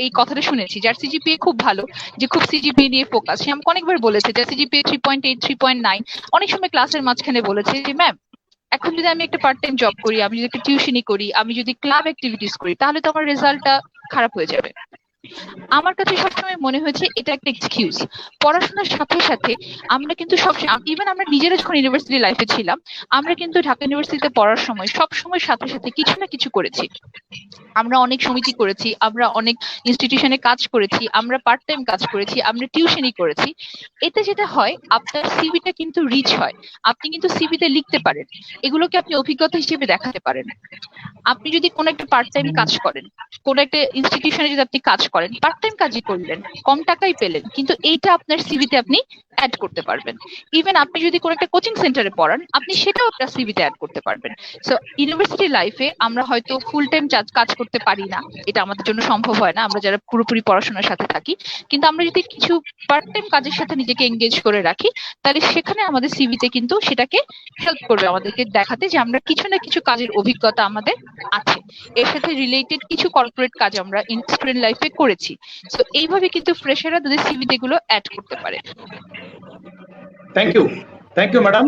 এই কথাটা শুনেছি, যার সিজিপিএ খুব ভালো, যে খুব সিজিপিএ নিয়ে ফোকাস, সে আমাকে অনেকবার বলেছে যে সিজিপিএ 3.8 3.9, অনেক সময় ক্লাসের মাঝখানে বলেছে যে ম্যাম, এখন যদি আমি একটা পার্ট টাইম জব করি, আমি যদি একটা টিউশনি করি, আমি যদি ক্লাব অ্যাক্টিভিটিস করি, তাহলে তো আমার রেজাল্টটা খারাপ হয়ে যাবে। আমার কাছে সবসময় মনে হয়েছে এটা একটা এক্সকিউজ। পড়াশোনার সাথে সাথে আমরা কিন্তু ইভেন আমরা নিজেরা যখন ইউনিভার্সিটি লাইফে ছিলাম, আমরা কিন্তু ঢাকা ইউনিভার্সিটিতে পড়ার সময় সব সময় সাথে সাথে কিছু না কিছু করেছি। আমরা অনেক সমিতি করেছি, আমরা অনেক ইনস্টিটিউশনে কাজ করেছি, আমরা পার্ট টাইম কাজ করেছি, আমরা টিউশনি করেছি। এতে যেটা হয়, আপনার সিভিটা কিন্তু রিচ হয়, আপনি কিন্তু সিভিতে লিখতে পারেন, এগুলোকে আপনি অভিজ্ঞতা হিসেবে দেখাতে পারেন। আপনি যদি কোনো একটা পার্ট টাইম কাজ করেন, কোনো একটা ইনস্টিটিউশনে যদি আপনি কাজ করেন, পার্ট টাইম কাজই করলেন, কম টাকাই পেলেন, কিন্তু এইটা আপনার সিভিতে আপনি অ্যাড করতে পারবেন। ইভেন আপনি যদি কোনো একটা কোচিং সেন্টারে পড়ান, আপনি সেটাও আপনার সিভিতে অ্যাড করতে পারবেন। সো ইউনিভার্সিটি লাইফে আমরা হয়তো ফুল টাইম কাজ করতে পারি না, এটা আমাদের জন্য সম্ভব হয় না, আমরা যারা পুরোপুরি পড়াশোনার সাথে থাকি, কিন্তু আমরা যদি কিছু পার্ট টাইম কাজের সাথে নিজেকে এঙ্গেজ করে রাখি, তাহলে সেখানে আমাদের সিভিতে কিন্তু সেটাকে হেল্প করবে, আমাদেরকে দেখাতে যে আমরা কিছু না কিছু কাজের অভিজ্ঞতা আমাদের আছে, এর সাথে রিলেটেড কিছু কর্পোরেট কাজ আমরা স্টুডেন্ট লাইফে করেছি। সো এইভাবে কিন্তু ফ্রেশাররা তাদের সিভিতে গুলো অ্যাড করতে পারে। Thank you madam.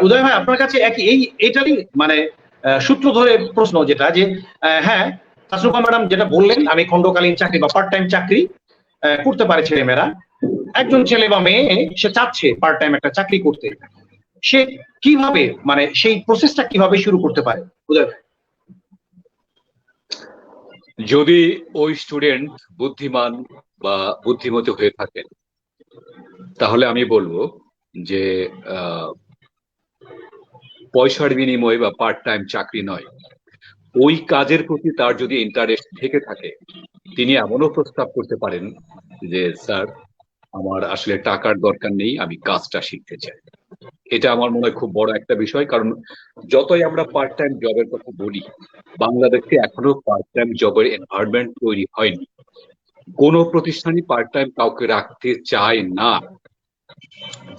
উদয় ভাই, আপনার কাছে এইটারই মানে সূত্র ধরে প্রশ্ন যেটা, যে হ্যাঁ, তাসনুভা ম্যাডাম যেটা বললেন, আমি খণ্ডকালীন চাকরি বা পার্ট টাইম চাকরি করতে পারে ছেলেমেয়েরা। একজন ছেলে বা মেয়ে সে চাচ্ছে পার্ট টাইম একটা চাকরি করতে, সে কিভাবে, মানে সেই প্রসেসটা কিভাবে শুরু করতে পারে উদয় ভাই? যদি ওই স্টুডেন্ট বুদ্ধিমান বা বুদ্ধিমতী হয়ে থাকেন, তাহলে আমি বলবো যে পয়সার বিনিময়ে বা পার্ট টাইম চাকরি নয়, ওই কাজের প্রতি তার যদি ইন্টারেস্ট থেকে থাকে, তিনি এমনও প্রস্তাব করতে পারেন যে স্যার, আমার আসলে টাকার দরকার নেই, আমি কাজটা শিখতে চাই। এটা আমার মনে হয় খুব বড় একটা বিষয়, কারণ যতই আমরা পার্ট টাইম জবের কথা বলি, বাংলাদেশে এখনো পার্ট টাইম জবের এনভায়রনমেন্ট তৈরি হয়নি। কোনো প্রতিষ্ঠানই পার্ট টাইম কাউকে রাখতে চায় না।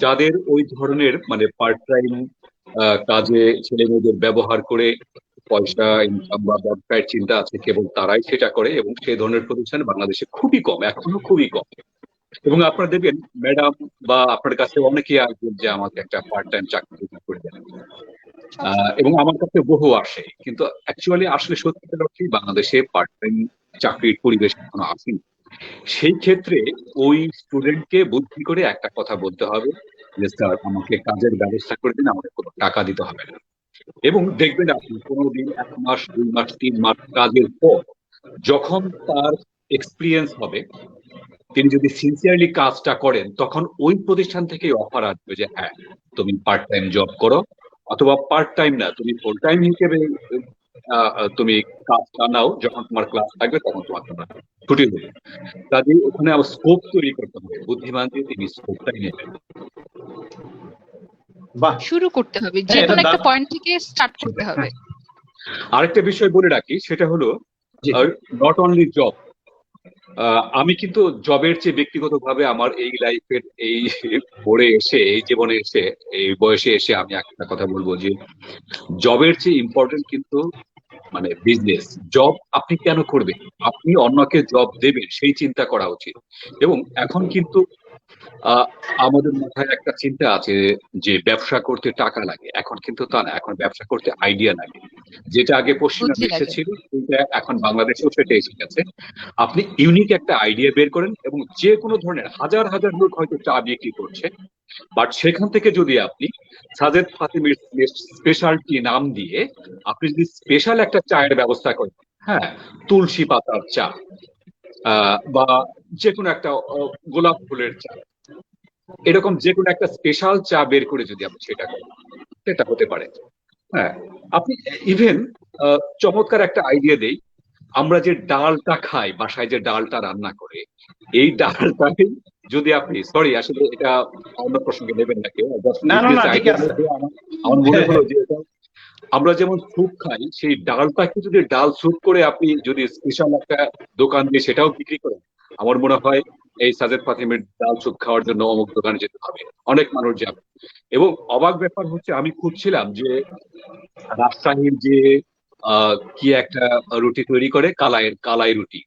যাদের ওই ধরনের মানে পার্ট টাইম কাজে ছেলে মেয়েদের ব্যবহার করে পয়সা ইনকাম বা ব্যবসায়ের চিন্তা আছে, কেবল তারাই সেটা করে, এবং সেই ধরনের প্রতিষ্ঠান বাংলাদেশে খুবই কম, এখনো খুবই কম। এবং আপনারা দেখবেন ম্যাডাম বা আপনার কাছে অনেকেই আসবেন যে আমাকে একটা পার্ট টাইম চাকরি করে দেন, এবং আমার কাছে বহু আসে, কিন্তু অ্যাকচুয়ালি আসলে সত্যিকার অর্থেই বাংলাদেশে পার্ট টাইম চাকরির পরিবেশ এখনো আসেনি। সেই ক্ষেত্রে ওই স্টুডেন্টকে বুদ্ধি করে একটা কথা বলতে হবে যে স্যার, আমাকে কাজের ব্যবস্থা করে দিন, আমাকে কোনো টাকা দিতে হবে না। এবং দেখবেন আপনি কোনোদিন 1 মাস 2 মাস 3 মাস কাজের পর যখন তার এক্সপিরিয়েন্স হবে, তিনি যদি সিনসিয়ারলি কাজটা করেন, তখন ওই প্রতিষ্ঠান থেকেই অফার আসবে যে হ্যাঁ, তুমি পার্ট টাইম জব করো, অথবা পার্ট টাইম না, তুমি ফুল টাইম হিসেবে তুমি কাজটা নাও, যখন তোমার ক্লাস থাকবে তখন তোমাকে ছুটি দেবে। কাজে ওখানে আবার স্কোপ তৈরি করতে হবে, বুদ্ধিমান দিয়ে তিনি স্কোপটাই নেবেন। শুরু করতে হবে, যে কোনো একটা পয়েন্ট থেকে স্টার্ট করতে হবে। আরেকটা বিষয় বলে রাখি, সেটা হলো নট অনলি জব। আমি কিন্তু জবের চেয়ে ব্যক্তিগতভাবে আমার এই লাইফের এই পড়ে এসে, এই জীবনে এসে, এই বয়সে এসে আমি একটা কথা বলবো যে জবের চেয়ে ইম্পর্টেন্ট কিন্তু মানে বিজনেস। জব আপনি কেন করবেন? আপনি অন্যকে জব দেবেন সেই চিন্তা করা উচিত। এবং এখন কিন্তু আহ, আমাদের মাথায় একটা চিন্তা আছে যে ব্যবসা করতে টাকা লাগে, এখন কিন্তু তা না, এখন ব্যবসা করতে আইডিয়া লাগে। যেটা আগে পশ্চিমা বুদ্ধি বিশ্বে লাগে। ছিল সেটা এখন বাংলাদেশেও সেটা এসে গেছে। আপনি ইউনিক একটা আইডিয়া বের করেন এবং যে কোনো ধরনের হাজার হাজার লোক হয়তো চা বিক্রি করছে, বাট সেখান থেকে যদি আপনি সাজেদ ফাতিমের স্পেশালটি নাম দিয়ে আপনি যদি স্পেশাল একটা চায়ের ব্যবস্থা করেন, হ্যাঁ, তুলসী পাতার চা, বা যে কোনো একটা গোলাপ ফুলের চা, এরকম যে কোনো একটা স্পেশাল চা বের করে যদি আপনি সেটা করেন, সেটা হতে পারে। হ্যাঁ, আপনি ইভেন চমৎকার একটা আইডিয়া দেই, আমরা যে ডালটা খাই বাসায়, যে ডালটা রান্না করে, এই ডালটাকে যদি আপনি, সরি আসলে এটা অন্য প্রসঙ্গে নেবেন না কেউ, জাস্ট না না বিজনেস না, ঠিক আইডিয়ার আছে। মধ্যে আমার আমার মনে হলো যে এটা আমরা যেমন স্যুপ খাই, সেই ডালটাকে যদি ডাল স্যুপ করে আপনি যদি স্পেশাল একটা দোকান দিয়ে সেটাও বিক্রি করেন, আমার মনে হয় এই সাজেদ ফাতিমের ডাল স্যুপ খাওয়ার জন্য অমুক দোকানে যেতে হবে, অনেক মানুষ যাবে। এবং অবাক ব্যাপার হচ্ছে, আমি খুঁজছিলাম যে রাজশাহীর যে কি একটা রুটি তৈরি করে, কালাই কালাই রুটি,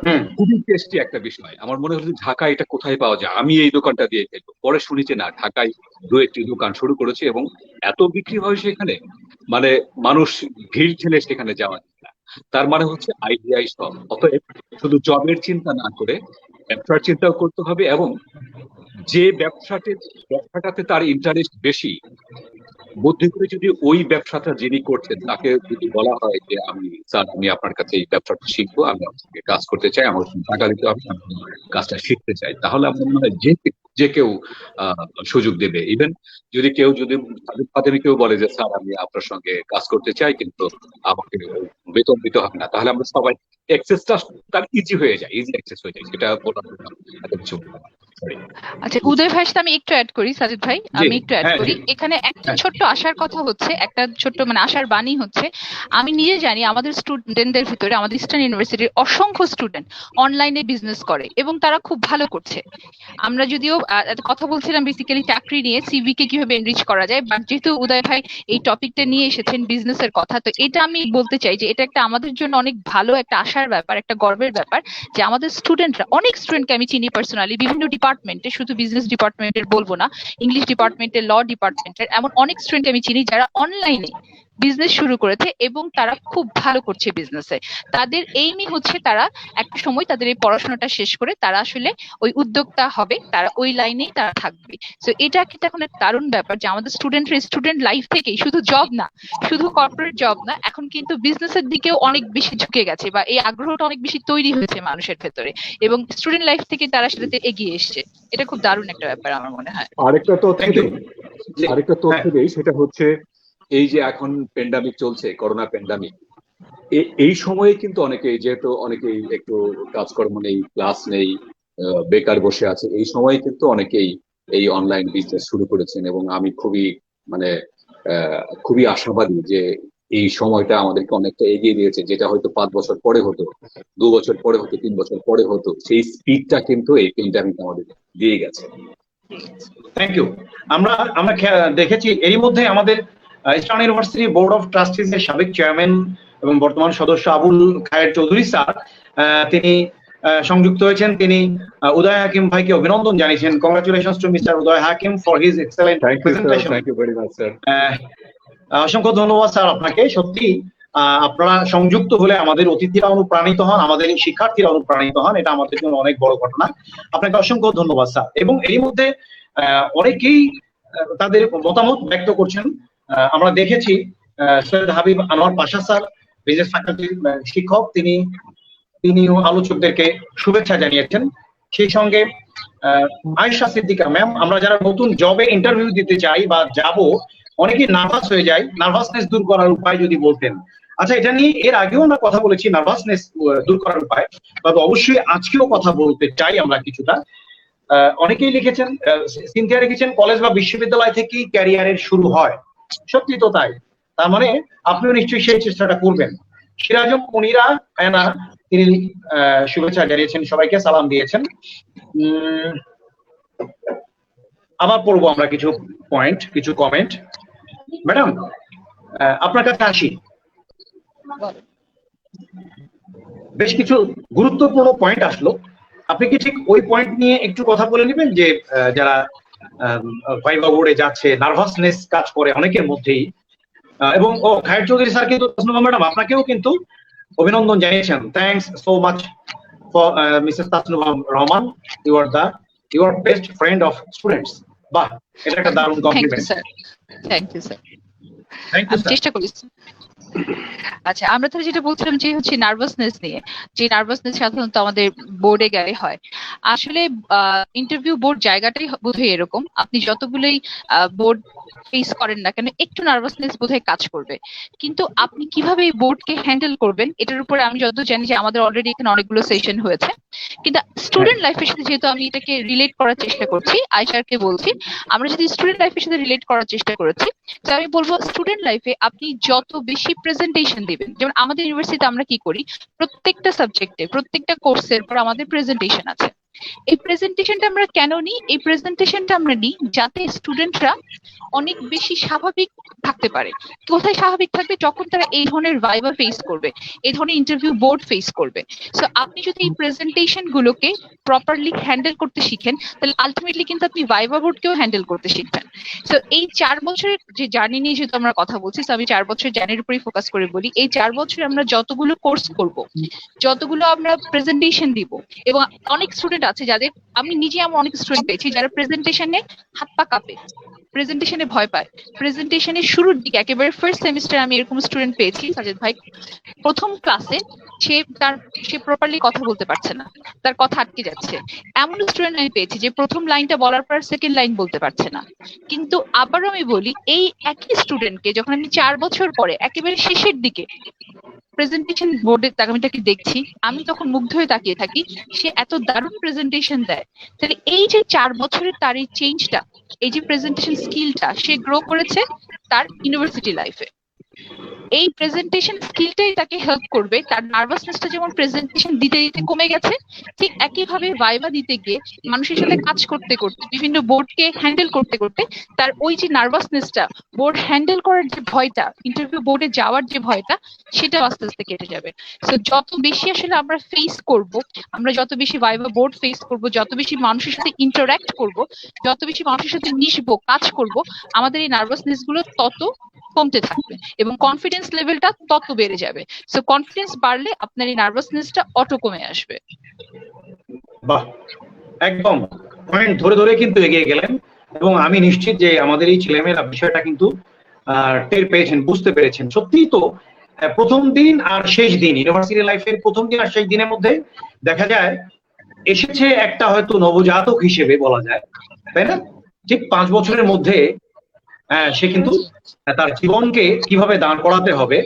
হুম। খুবই টেস্টি একটা বিষয়। আমার মনে হলো যে ঢাকায় এটা কোথায় পাওয়া যায়, আমি এই দোকানটা দিয়ে খেলবো। পরে শুনি যে না, ঢাকায় দু একটি দোকান শুরু করেছে এবং এত বিক্রি হয় সেখানে, মানে মানুষ ভিড় ঠেলে সেখানে যাওয়া যায় না। তার মানে হচ্ছে আইডিয়াই সব। অতএব শুধু জবের চিন্তা না করে ব্যবসার চিন্তাও করতে হবে, এবং যে ব্যবসাটাতে তার ইন্টারেস্ট বেশি, বুদ্ধি করে যদি ওই ব্যবসাটা যিনি করছেন তাকে যদি বলা হয় যে আমি স্যার, আমি আপনার কাছে এই ব্যবসাটা শিখবো, আমি আপনার সঙ্গে কাজ করতে চাই, আমার টাকা দিতে হবে, আমি কাজটা শিখতে চাই, তাহলে আমার মনে হয় যে যে কেউ আহ সুযোগ দেবে। ইভেন যদি তাদের মাধ্যমে কেউ বলে যে স্যার, আমি আপনার সঙ্গে কাজ করতে চাই কিন্তু আমাকে বেতন দিতে হবে না, তাহলে আমরা সবাই অ্যাক্সেসটা তার ইজি হয়ে যায়, ইজি অ্যাক্সেস হয়ে যায়, সেটা বলার এত কিছু। সরি। আচ্ছা, উদয় ভাই সাথে আমি একটু অ্যাড করি, সাজিদ ভাই জি। আমি একটু অ্যাড হ্যাঁ করি জি। এখানে একটা হ্যাঁ। ছোট্ট আশার কথা হচ্ছে, একটা ছোট্ট মানে আশার বাণী হচ্ছে। আমি নিজে জানি আমাদের স্টুডেন্টদের ভিতরে, আমাদের ইস্টার্ন ইউনিভার্সিটির অসংখ্য স্টুডেন্ট অনলাইনে বিজনেস করে এবং তারা খুব ভালো করছে। আমরা যদিও কথা বলছিলাম বেসিক্যালি চাকরি নিয়ে, সিভি কে কিভাবে এনরিচ করা যায়, বাট যেহেতু উদয় ভাই এই টপিকটা নিয়ে এসেছেন বিজনেসের কথা, তো এটা আমি বলতে চাই যে এটা একটা আমাদের জন্য অনেক ভালো একটা আশার ব্যাপার, একটা গর্বের ব্যাপার যে আমাদের স্টুডেন্টরা, অনেক স্টুডেন্টকে আমি চিনি পার্সোনালি বিভিন্ন ডিপার্টমেন্টে, শুধু বিজনেস ডিপার্টমেন্টের বলবো না, ইংলিশ ডিপার্টমেন্টের, ল ডিপার্টমেন্টের, এমন অনেক স্টুডেন্ট আমি চিনি যারা অনলাইনে বিজনেস শুরু করেছে এবং তারা খুব ভালো করছে বিজনেসে। তাদের এইমই হচ্ছে তারা একটা সময় তাদের এই পড়াশোনাটা শেষ করে তারা আসলে ওই উদ্যোক্তা হবে, তারা ওই লাইনেই তারা থাকবে। তো এটা কিন্তু এখন একটা দারুণ ব্যাপার যে আমাদের স্টুডেন্টরা স্টুডেন্ট লাইফ থেকেই, শুধু জব না, শুধু কর্পোরেট জব না, এখন কিন্তু বিজনেসের দিকেও অনেক বেশি ঝুঁকে গেছে, বা এই আগ্রহটা অনেক বেশি তৈরি হয়েছে মানুষের ভেতরে, এবং স্টুডেন্ট লাইফ থেকে তারা সেটাতে এগিয়ে এসছে। এটা খুব দারুণ একটা ব্যাপার আমার মনে হয়। আরেকটা তথ্য থ্যাংক ইউ। দেই, জি। আরেকটা তথ্য হ্যাঁ। দেই, সেটা হচ্ছে এই যে এখন প্যান্ডামিক চলছে, করোনা প্যান্ডামিক, এই সময়ে কিন্তু অনেকেই, যেহেতু অনেকেই একটু কাজকর্ম নেই, ক্লাস নেই, বেকার বসে আছে, এই সময়ে কিন্তু অনেকেই এই অনলাইন বিজনেস শুরু করেছেন। এবং আমি মানে খুবই আশাবাদী যে এই সময়টা আমাদেরকে অনেকটা এগিয়ে দিয়েছে। যেটা হয়তো 5 বছর পরে হতো, 2 বছর পরে হতো, 3 বছর পরে হতো, সেই স্পিডটা কিন্তু এই প্যান্ডামিক আমাদের দিয়ে গেছে। Thank you. আমরা আমরা দেখেছি এরই মধ্যে আমাদের Eastern University board of trustees এর সাবেক চেয়ারম্যান এবং বর্তমান সদস্য আবুল খায়ের চৌধুরী স্যার, তিনি সংযুক্ত হয়েছেন। তিনি উদয় হাকিম ভাইকে অভিনন্দন জানিয়েছেন। Congratulations to Mr Uday Hakim for his excellent thank you sir, presentation. Thank you very much sir. অসংখ্য ধন্যবাদ স্যার আপনাকে। সত্যি আপনারা সংযুক্ত হলে আমাদের অতিথিরা অনুপ্রাণিত হন, আমাদের শিক্ষার্থীরা অনুপ্রাণিত হন, এটা আমাদের জন্য অনেক বড় ঘটনা। আপনাকে অসংখ্য ধন্যবাদ স্যার। এবং এরই মধ্যে অনেকেই তাদের মতামত ব্যক্ত করছেন। আমরা দেখেছি সৈয়দ হাবিব আনোয়ার পাশা স্যার, বিজনেস ফ্যাকাল্টির শিক্ষক, তিনিও আলোচকদেরকে শুভেচ্ছা জানিয়েছেন। সেই সঙ্গে আয়েশা সিদ্দিকা ম্যাম, আমরা যারা নতুন জবে ইন্টারভিউ দিতে চাই বা যাব, অনেকেই নার্ভাস হয়ে যায়, নার্ভাসনেস দূর করার উপায় যদি বলতেন। আচ্ছা, এটা নিয়ে এর আগেও আমরা কথা বলেছি, নার্ভাসনেস দূর করার উপায়, তবে অবশ্যই আজকেও কথা বলতে চাই আমরা কিছুটা। অনেকেই লিখেছেন, সিনথিয়া লিখেছেন, কলেজ বা বিশ্ববিদ্যালয় থেকেই ক্যারিয়ারের শুরু হয়। সত্যি তো তাই। তার মানে আপনিও নিশ্চয়ই সেই চেষ্টাটা করবেন। সিরাজম মুনিরা এনা, তিনি শুভেচ্ছা জানিয়েছেন, সবাইকে সালাম দিয়েছেন। আবার পড়বো আমরা কিছু পয়েন্ট, কিছু কমেন্ট। ম্যাডাম, আপনার কাছে আসি। বেশ কিছু গুরুত্বপূর্ণ পয়েন্ট আসলো। আপনি কি ঠিক ওই পয়েন্ট নিয়ে একটু কথা বলে নেবেন যে যারা ভাইভা বোর্ডে যাচ্ছে, নার্ভাসনেস কাজ করে অনেকের মধ্যেই, এবং খায়ের চৌধুরী স্যার কিন্তু তাসনুভা ম্যাডাম আপনাকেও কিন্তু অভিনন্দন জানিয়েছেন। Thanks so much for Mrs Tasnuva Rahman, you are best friend of students. বাহ, এটা একটা দারুণ compliment. Thank you sir, thank you আমি স্যার। চেষ্টা করি। আচ্ছা, আমরা তাহলে যেটা বলছিলাম যে হচ্ছে নার্ভাসনেস নিয়ে, যে নার্ভাসনেস সাধারণত আমাদের বোর্ডে গেলে হয়। আসলে ইন্টারভিউ বোর্ড জায়গাটাই বোধহয় এরকম, আপনি যতগুলোই বোর্ড ফেস করেন না কেন একটু নার্ভাসনেস বোধহয় কাজ করবে, কিন্তু আপনি কিভাবে এই বোর্ডকে হ্যান্ডেল করবেন এটার উপরে আমি যতদূর জানি যে আমাদের অলরেডি এখানে অনেকগুলো সেশন হয়েছে, কিন্তু স্টুডেন্ট লাইফের সাথে যেহেতু আমি এটাকে রিলেট করার চেষ্টা করছি, আয়শারকে বলছি আমরা যদি স্টুডেন্ট লাইফের সাথে রিলেট করার চেষ্টা করেছি, তো আমি বলবো স্টুডেন্ট লাইফে আপনি যত বেশি প্রেজেন্টেশন দিবেন, যেমন আমাদের ইউনিভার্সিটিতে আমরা কি করি, প্রত্যেকটা সাবজেক্টে প্রত্যেকটা কোর্সের পর আমাদের প্রেজেন্টেশন আছে। এই প্রেজেন্টেশনটা আমরা কেন নিই? এই প্রেজেন্টেশনটা আমরা নিই যাতে স্টুডেন্টরা অনেক বেশি স্বাভাবিক থাকতে পারে। কোথায় স্বাভাবিক থাকবে? যখন তারা এই ধরনের ভাইভা ফেস করবে, এই ধরনের ইন্টারভিউ বোর্ড ফেস করবে। সো আপনি যদি এই প্রেজেন্টেশন গুলোকে প্রপারলি হ্যান্ডেল করতে শিখেন, তাহলে আলটিমেটলি কিন্তু আপনি ভাইভা বোর্ডকেও হ্যান্ডেল করতে শিখবেন। সো এই 4 বছরের যে জার্নি নিয়ে যেহেতু আমরা কথা বলছি, তো আমি 4 বছরের জার্নির উপরেই ফোকাস করে বলি। এই 4 বছরে আমরা যতগুলো কোর্স করব, যতগুলো আমরা প্রেজেন্টেশন দিব, এবং অনেক স্টুডেন্ট আছে যাদের, আমি নিজে আমার অনেক স্টুডেন্ট পেয়েছি যারা প্রেজেন্টেশনে হাত পা কাঁপে, প্রেজেন্টেশনে ভয় পায়। প্রেজেন্টেশনের শুরুর দিকে একেবারে ফার্স্ট সেমিস্টার আমি এরকম স্টুডেন্ট পেয়েছি সাজেদ ভাই, প্রথম ক্লাসে সে প্রপারলি কথা বলতে পারছে না, তার কথা আটকে যাচ্ছে। এমন স্টুডেন্ট আমি পেয়েছি যে প্রথম লাইনটা বলার পর সেকেন্ড লাইন বলতে পারছে না। কিন্তু আবারও আমি বলি, এই একই স্টুডেন্টকে যখন আমি 4 বছর পরে একেবারে শেষের দিকে প্রেজেন্টেশন বোর্ডে আমি তাকে দেখছি, আমি তখন মুগ্ধ হয়ে তাকিয়ে থাকি, সে এত দারুণ প্রেজেন্টেশন দেয়। তাহলে এই যে 4 বছরের তার এই চেঞ্জটা, এই যে প্রেজেন্টেশন স্কিলটা সে গ্রো করেছে তার ইউনিভার্সিটি লাইফে, এই প্রেজেন্টেশন স্কিলটাই তাকে হেল্প করবে। তার নার্ভাসনেসটা যেমন প্রেজেন্টেশন দিতে দিতে কমে গেছে, ঠিক একইভাবে ভাইভা দিতে গিয়ে মানুষের সাথে কাজ করতে করতে, বিভিন্ন বোর্ডকে হ্যান্ডেল করতে করতে তার ওই যে নার্ভাসনেসটা, বোর্ড হ্যান্ডেল করার যে ভয়টা, ইন্টারভিউ বোর্ডে যাওয়ার যে ভয়টা, সেটা আস্তে আস্তে কেটে যাবে। সো যত বেশি আসলে আমরা ফেস করব, আমরা যত বেশি ভাইভা বোর্ড ফেস করব, যত বেশি মানুষের সাথে ইন্টারঅ্যাক্ট করব, যত বেশি মানুষের সাথে মিশবো, কাজ করব, আমাদের এই নার্ভাসনেস গুলো তত কমতে থাকবে এবং কনফিডেন্স লেভেলটা তত বেড়ে যাবে। সো কনফিডেন্স বাড়লে আপনার এই নার্ভাসনেসটা অটো কমে আসবে। বাহ, একদম পয়েন্ট ধরে ধরে কিন্তু এগিয়ে গেলেন, এবং আমি নিশ্চিত যে আমাদের এই ছেলেমেয়েরা বিষয়টা কিন্তু টের পেয়েছেন, বুঝতে পেরেছেন। সত্যিই তো প্রথম দিন আর শেষ দিন, ইউনিভার্সিটি লাইফের প্রথম দিন আর শেষ দিনের মধ্যে দেখা যায় এসেছে একটা হয়তো নবজাতক হিসেবে বলা যায়, তাই না? ঠিক 5 বছরের মধ্যে সে কিন্তু তার জীবনকে কিভাবে দাঁড় করাতে হবে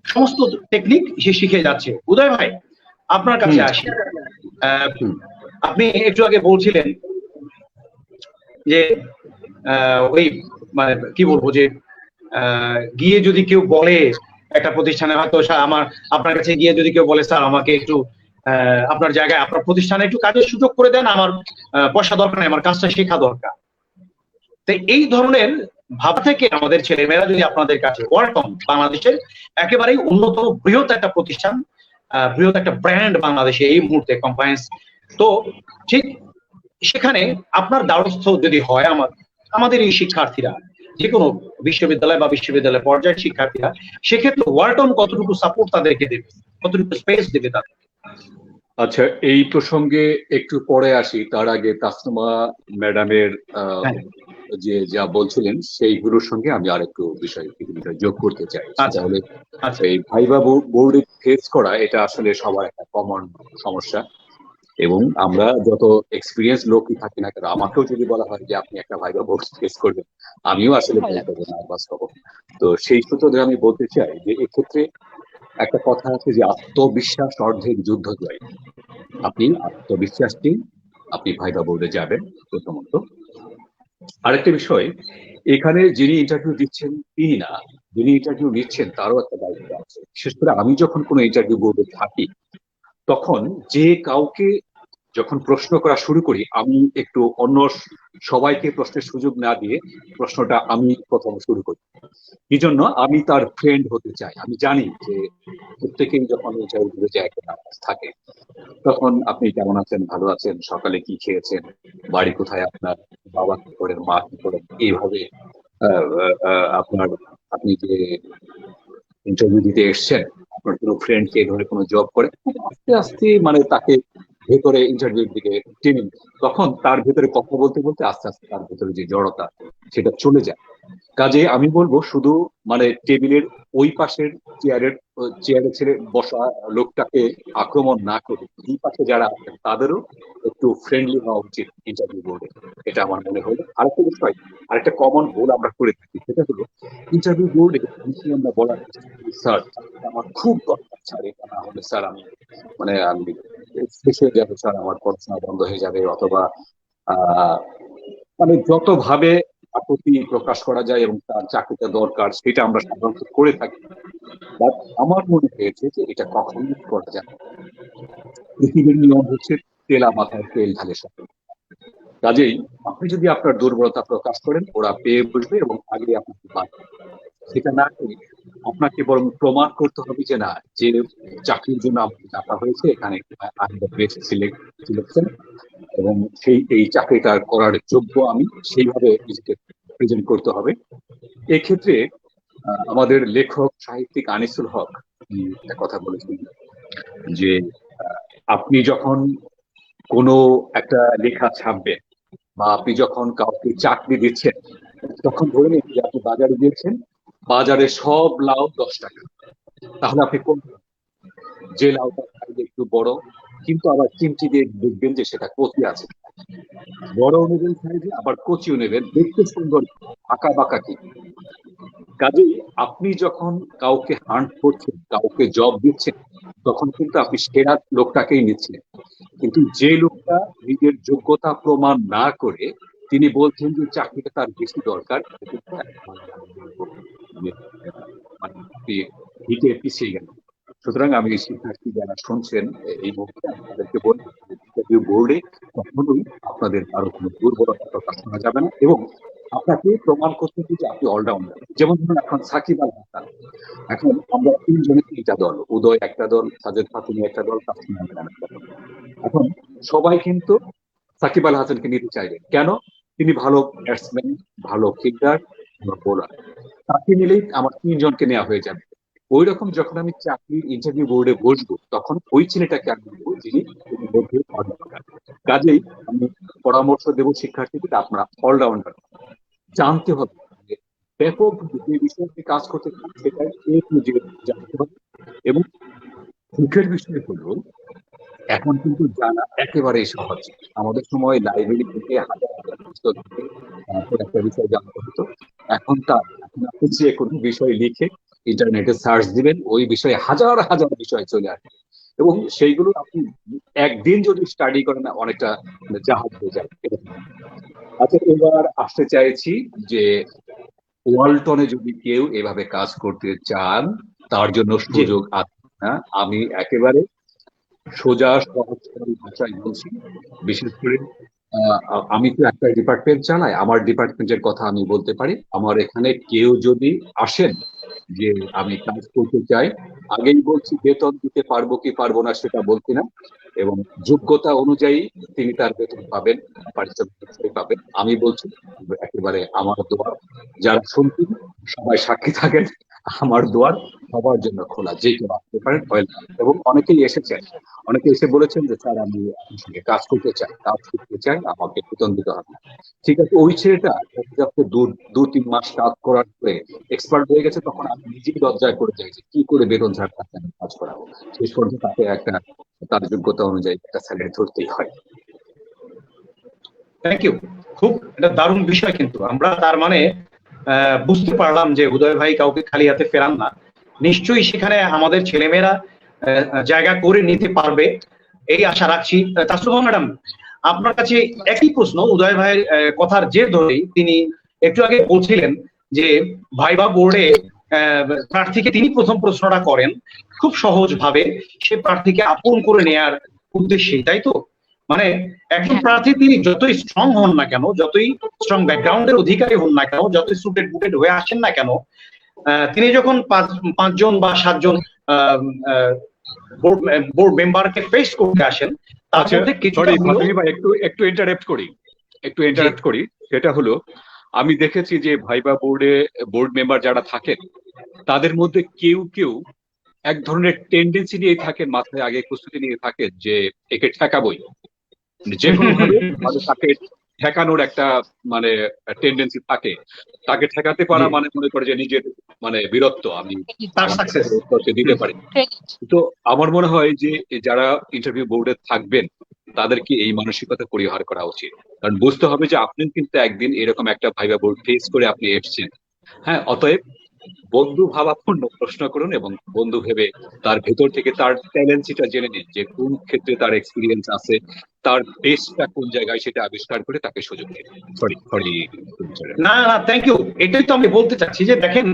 সমস্ত টেকনিক সে শিখে যাচ্ছে। উদয় ভাই, আপনার কাছে আসি। আপনি একটু আগে বলছিলেন যে ওই মানে কি বলবো, যে গিয়ে যদি কেউ বলে একটা প্রতিষ্ঠানে, হয়তো আপনার কাছে গিয়ে যদি কেউ বলে স্যার আমাকে একটু আপনার জায়গায় আপনার প্রতিষ্ঠানে একটু কাজের সুযোগ করে দেন, আমার পয়সা দরকার নেই, আমার কাজটা শেখা দরকার। তো এই ধরনের ভাবা থেকে আমাদের ছেলেমেয়েরা যদি আপনাদের কাছে, ওয়ালটন বাংলাদেশের একেবারেই উন্নত বৃহৎ একটা প্রতিষ্ঠান, বৃহৎ একটা ব্র্যান্ড বাংলাদেশে এই মুহূর্তে কমপ্লায়েন্স, তো ঠিক সেখানে আপনার দ্বারস্থ যদি হয় আমাদের এই শিক্ষার্থীরা, যে কোনো বিশ্ববিদ্যালয় বা বিশ্ববিদ্যালয় পর্যায়ের শিক্ষার্থীরা, সেক্ষেত্রে ওয়ালটন কতটুকু সাপোর্ট তাদেরকে দেবে, কতটুকু স্পেস দেবে তাদের? আচ্ছা, এই প্রসঙ্গে একটু পরে আসি। তার আগে তাসনুমা ম্যাডামের যে যা বলছিলেন সেইগুলোর সঙ্গে আমি আরেকটু বিষয় যোগ করতে চাই। তাহলে এই ভাইভা বোর্ডে ফেস করা, এটা আসলে সবার একটা কমন সমস্যা, এবং আমরা যত এক্সপিরিয়েন্স লোকই থাকি না কেন, আমাকেও যদি বলা হয় যে আপনি একটা ভাইভা বোর্ড ফেস করবেন, আমিও আসলে নার্ভাস হব। তো সেই সূত্র ধরে আমি বলতে চাই যে এক্ষেত্রে একটা কথা আছে যে আত্মবিশ্বাস অর্ধেক যুদ্ধ জয়। আপনি আত্মবিশ্বাস দিন, আপনি ভাইভা বোর্ডে যাবেন প্রথমত। আরেকটা বিষয়, এখানে যিনি ইন্টারভিউ দিচ্ছেন তিনি না, যিনি ইন্টারভিউ নিচ্ছেন তারও একটা দায়িত্ব আছে। বিশেষ করে আমি যখন কোনো ইন্টারভিউ বোর্ডে থাকি, তখন যে কাউকে যখন প্রশ্ন করা শুরু করি, আমি একটু অন্য সবাইকে প্রশ্নের সুযোগ না দিয়ে প্রশ্নটা আমি প্রথম শুরু করি। এই জন্য আমি তার ফ্রেন্ড হতে চাই। আমি জানি যে প্রত্যেকেই যখন ইন্টারভিউ যায় একটা নার্ভাস থাকে, তখন আপনি কেমন আছেন, ভালো আছেন, সকালে কি খেয়েছেন, বাড়ি কোথায় আপনার, বাবা কি করেন, মা কি করেন, এইভাবে আপনার আপনি যে ইন্টারভিউ দিতে এসছেন, আপনার কোনো ফ্রেন্ড কে ধরে কোনো জব করে, খুব আস্তে আস্তে মানে তাকে ভেতরে ইন্টারভিউর দিকে টেনে নিন। তখন তার ভেতরে কথা বলতে বলতে আস্তে আস্তে তার ভেতরে যে জড়তা সেটা চলে যায়। কাজে আমি বলবো শুধু মানে টেবিলের ওই পাশের চেয়ারে ছেড়ে বসা লোকটাকে আক্রমণ না করে এই পাশে যারা আছেন তাদেরও একটু ফ্রেন্ডলি হওয়া উচিত ইন্টারভিউ বোর্ডে, এটা আমার মনে হলো। আরেকটা বিষয়, আরেকটা কমন ভুল আমরা করে থাকি, সেটা হলো ইন্টারভিউ বোর্ডে আমরা বলার চেষ্টা করি, স্যার আমার খুব দরকার, স্যার এটা না হলে স্যার আমি শেষ হয়ে যাবে, স্যার আমার পড়াশোনা বন্ধ হয়ে যাবে, অথবা আহ মানে যতভাবে আপত্তি প্রকাশ করা যায় এবং তার চাকরিটা দরকার সেটা আমরা সাধারণত করে থাকি। বাট আমার মনে হয়েছে যে এটা কখনোই করা যায় না। পৃথিবীর নিয়ম হচ্ছে তেলা মাথায় তেল ঢালে সাথে। কাজেই আপনি যদি আপনার দুর্বলতা প্রকাশ করেন, ওরা পেয়ে বসবে এবং আগে আপনাকে বাঁধবে। সেটা না করে আপনাকে বরং প্রমাণ করতে হবে যে না, যে চাকরির জন্য আমাকে ডাকা হয়েছে এখানে সিলেকশন, এবং এই চাকরিটা করার যোগ্য আমি, সেইভাবে নিজেকে প্রেজেন্ট করতে হবে। এক্ষেত্রে আমাদের লেখক সাহিত্যিক আনিসুল হক একটা কথা বলেছেন যে আপনি যখন কোনো একটা লেখা ছাপবেন বা আপনি যখন কাউকে চাকরি দিচ্ছেন, তখন ধরে নিন যে আপনি বাজারে গিয়েছেন, বাজারে সব লাউ 10 টাকা, তাহলে আপনি কোন যে লাউটা খাইলে একটু বড় কিন্তু আবার চিমটি দিয়ে দেখবেন যে সেটা কচি আছে, বড় নেবেন সাইজে আবার কচিও নেবেন, দেখতে সুন্দর আঁকা বাঁকা কি। কাজেই আপনি যখন কাউকে হান্ট করছেন, কাউকে জব দিচ্ছেন, তখন কিন্তু আপনি সেরা লোকটাকেই নিচ্ছেন। কিন্তু যে লোকটা নিজের যোগ্যতা প্রমাণ না করে তিনি বলছেন যে চাকরিটা তার বেশি দরকার, হিটে পিছিয়ে গেল। সুতরাং আমি শিক্ষার্থী যারা শুনছেন এই মুহূর্তে আপনাদেরকে বলবো, ইন্টারভিউ বোর্ডে কখনোই আপনাদের কারো কোনো দুর্বলতা প্রকাশ করা যাবে না, এবং আপনাকে প্রমাণ করতে হবে যে আপনি অলরাউন্ডার। যেমন ধরুন এখন সাকিব আল হাসান, এখন আমরা 3 জনের 3টা দল, উদয় একটা দল, সাজেদ ফাতিমি একটা দল, তাসমিয়া একটা দল। এখন সবাই কিন্তু সাকিব আল হাসানকে নিতে চাইবেন, কেন? তিনি ভালো ব্যাটসম্যান, ভালো ফিল্ডার, ভালো বোলার, তাকে নিলেই আমার 3 জনকে নেওয়া হয়ে যাবে। ওই রকম যখন আমি চাকরির ইন্টারভিউ বোর্ডে বসবো, তখন ওই ছেলেটাকে আমি বলবো যিনি মধ্যে অলরাউন্ডার। কাজেই আমি পরামর্শ দেবো শিক্ষার্থীদের, আপনারা অলরাউন্ডার জানতে হবে, ব্যাপক যে বিষয়ে আপনি কাজ করতে চান সেটা জানতে হবে। এবং সুখের বিষয় হলো এখন কিন্তু জানা একেবারেই সহজ। আমাদের সময় লাইব্রেরি থেকে হাজার হাজার পুস্তক থেকে একটা বিষয় জানতে হতো। এখন আপনি যে কোনো বিষয় লিখে ইন্টারনেটে সার্চ দিবেন, ওই বিষয়ে হাজার হাজার বিষয় চলে আসবে, এবং সেইগুলো আপনি একদিন যদি স্টাডি করেন অনেকটা জাহাজ হয়ে যাবে। আচ্ছা, এবার আসতে চাইছি যে ওয়ালটনে যদি কেউ এভাবে কাজ করতে চান তার জন্য সুযোগ আছে না। আমি একেবারে সোজা সহজ সরল ভাষায় বলছি। বিশেষ করে আমি তো একটা ডিপার্টমেন্ট চালাই, আমার ডিপার্টমেন্টের কথা আমি বলতে পারি। আমার এখানে কেউ যদি আসেন যে আমি কাজ করতে চাই, আগেই বলছি বেতন দিতে পারবো কি পারবো না সেটা বলছি না, এবং যোগ্যতা অনুযায়ী তিনি তার বেতন পাবেন, পারিশ্রমিক পাবেন। আমি বলছি একেবারে আমার দোয়ার, যারা শুনছেন সবাই সাক্ষী থাকেন, আমার দোয়ার সবার জন্য খোলা, যে কেউ আসতে পারেন। এবং অনেকেই এসেছেন, অনেকে এসে বলেছেন যে স্যার আমি আপনার সঙ্গে কাজ করতে চাই, কাজ করতে চাই, আমাকে বেতন দিতে হবে। ঠিক আছে, ওই ছেলেটা যখন 2-3 মাস কাজ করার পরে এক্সপার্ট হয়ে গেছে, তখন আমি নিজেই লজ্জায় পড়ে যাই যে কি করে বেতন ছাড়া কাজ করাবো। শেষ পর্যন্ত তাকে তার যোগ্যতা অনুযায়ী একটা স্যালারি ধরতেই হয়। Thank you. খুব এটা দারুণ বিষয়, কিন্তু আমরা তার মানে বুঝতে পারলাম যে উদয় ভাই কাউকে খালি হাতে ফেরান না। নিশ্চয়ই সেখানে আমাদের ছেলেমেয়েরা জায়গা করে নিতে পারবে, এই আশা রাখছি। তাসুবা ম্যাডাম, আপনার কাছে একই প্রশ্ন। উদয় ভাইয়ের কথার জের ধরেই তিনি একটু আগে বলছিলেন যে ভাইবা বোর্ডে প্রার্থীকে তিনি প্রথম প্রশ্নটা করেন খুব সহজ ভাবে, সে প্রার্থীকে আপন করে নেয়ার উদ্দেশ্যে, তাই তো? মানে একজন প্রার্থী তিনি যতই স্ট্রং হন না কেন, যতই স্ট্রং ব্যাকগ্রাউন্ডের অধিকারী হন না কেন, যতই সুটেড বুটেড হয়ে আসেন না কেন, তিনি যখন 5 জন বা 7 জন বোর্ড মেম্বারকে ফেস করতে আসেন তার আচ্ছা, মধ্যে কিছুটা সরি হলেও ফাতিমা ভাই, একটু ইন্টারাপ্ট করি। সেটা হলো, আমি দেখেছি যে ভাইবা বোর্ড মেম্বার যারা থাকেন তাদের মধ্যে কেউ কেউ এক ধরনের টেন্ডেন্সি নিয়ে থাকেন, মাথায় আগে প্রস্তুতি নিয়ে থাকেন যে একে ঠেকাবই, যে কোনো ভাবে মানে তাকে ঠেকানোর একটা মানে টেন্ডেন্সি থাকে। তাকে ঠেকাতে পারা জি, মানে মনে করে যে নিজের মানে বীরত্ব, আমি তার সাকসেস। দিতে পারি। তো আমার মনে হয় যে যারা ইন্টারভিউ বোর্ডে থাকবেন তাদেরকে এই মানসিকতা পরিহার করা উচিত। কারণ বুঝতে হবে যে আপনি কিন্তু একদিন এরকম একটা ভাইবা বোর্ড ফেস করে আপনি এসেছেন। হ্যাঁ, অতএব বন্ধু ভাবাপন্ন প্রশ্ন করুন এবং বন্ধু ভেবে তার ভেতর থেকে তার ট্যালেন্সিটা জেনে নিন যে কোন ক্ষেত্রে তার এক্সপিরিয়েন্স আছে, তার বেস্টটা কোন জায়গায় সেটা আবিষ্কার করে তাকে সুযোগ দিন। সরি সরি না না, থ্যাংক ইউ। এটাই তো আমি বলতে চাচ্ছি যে দেখেন,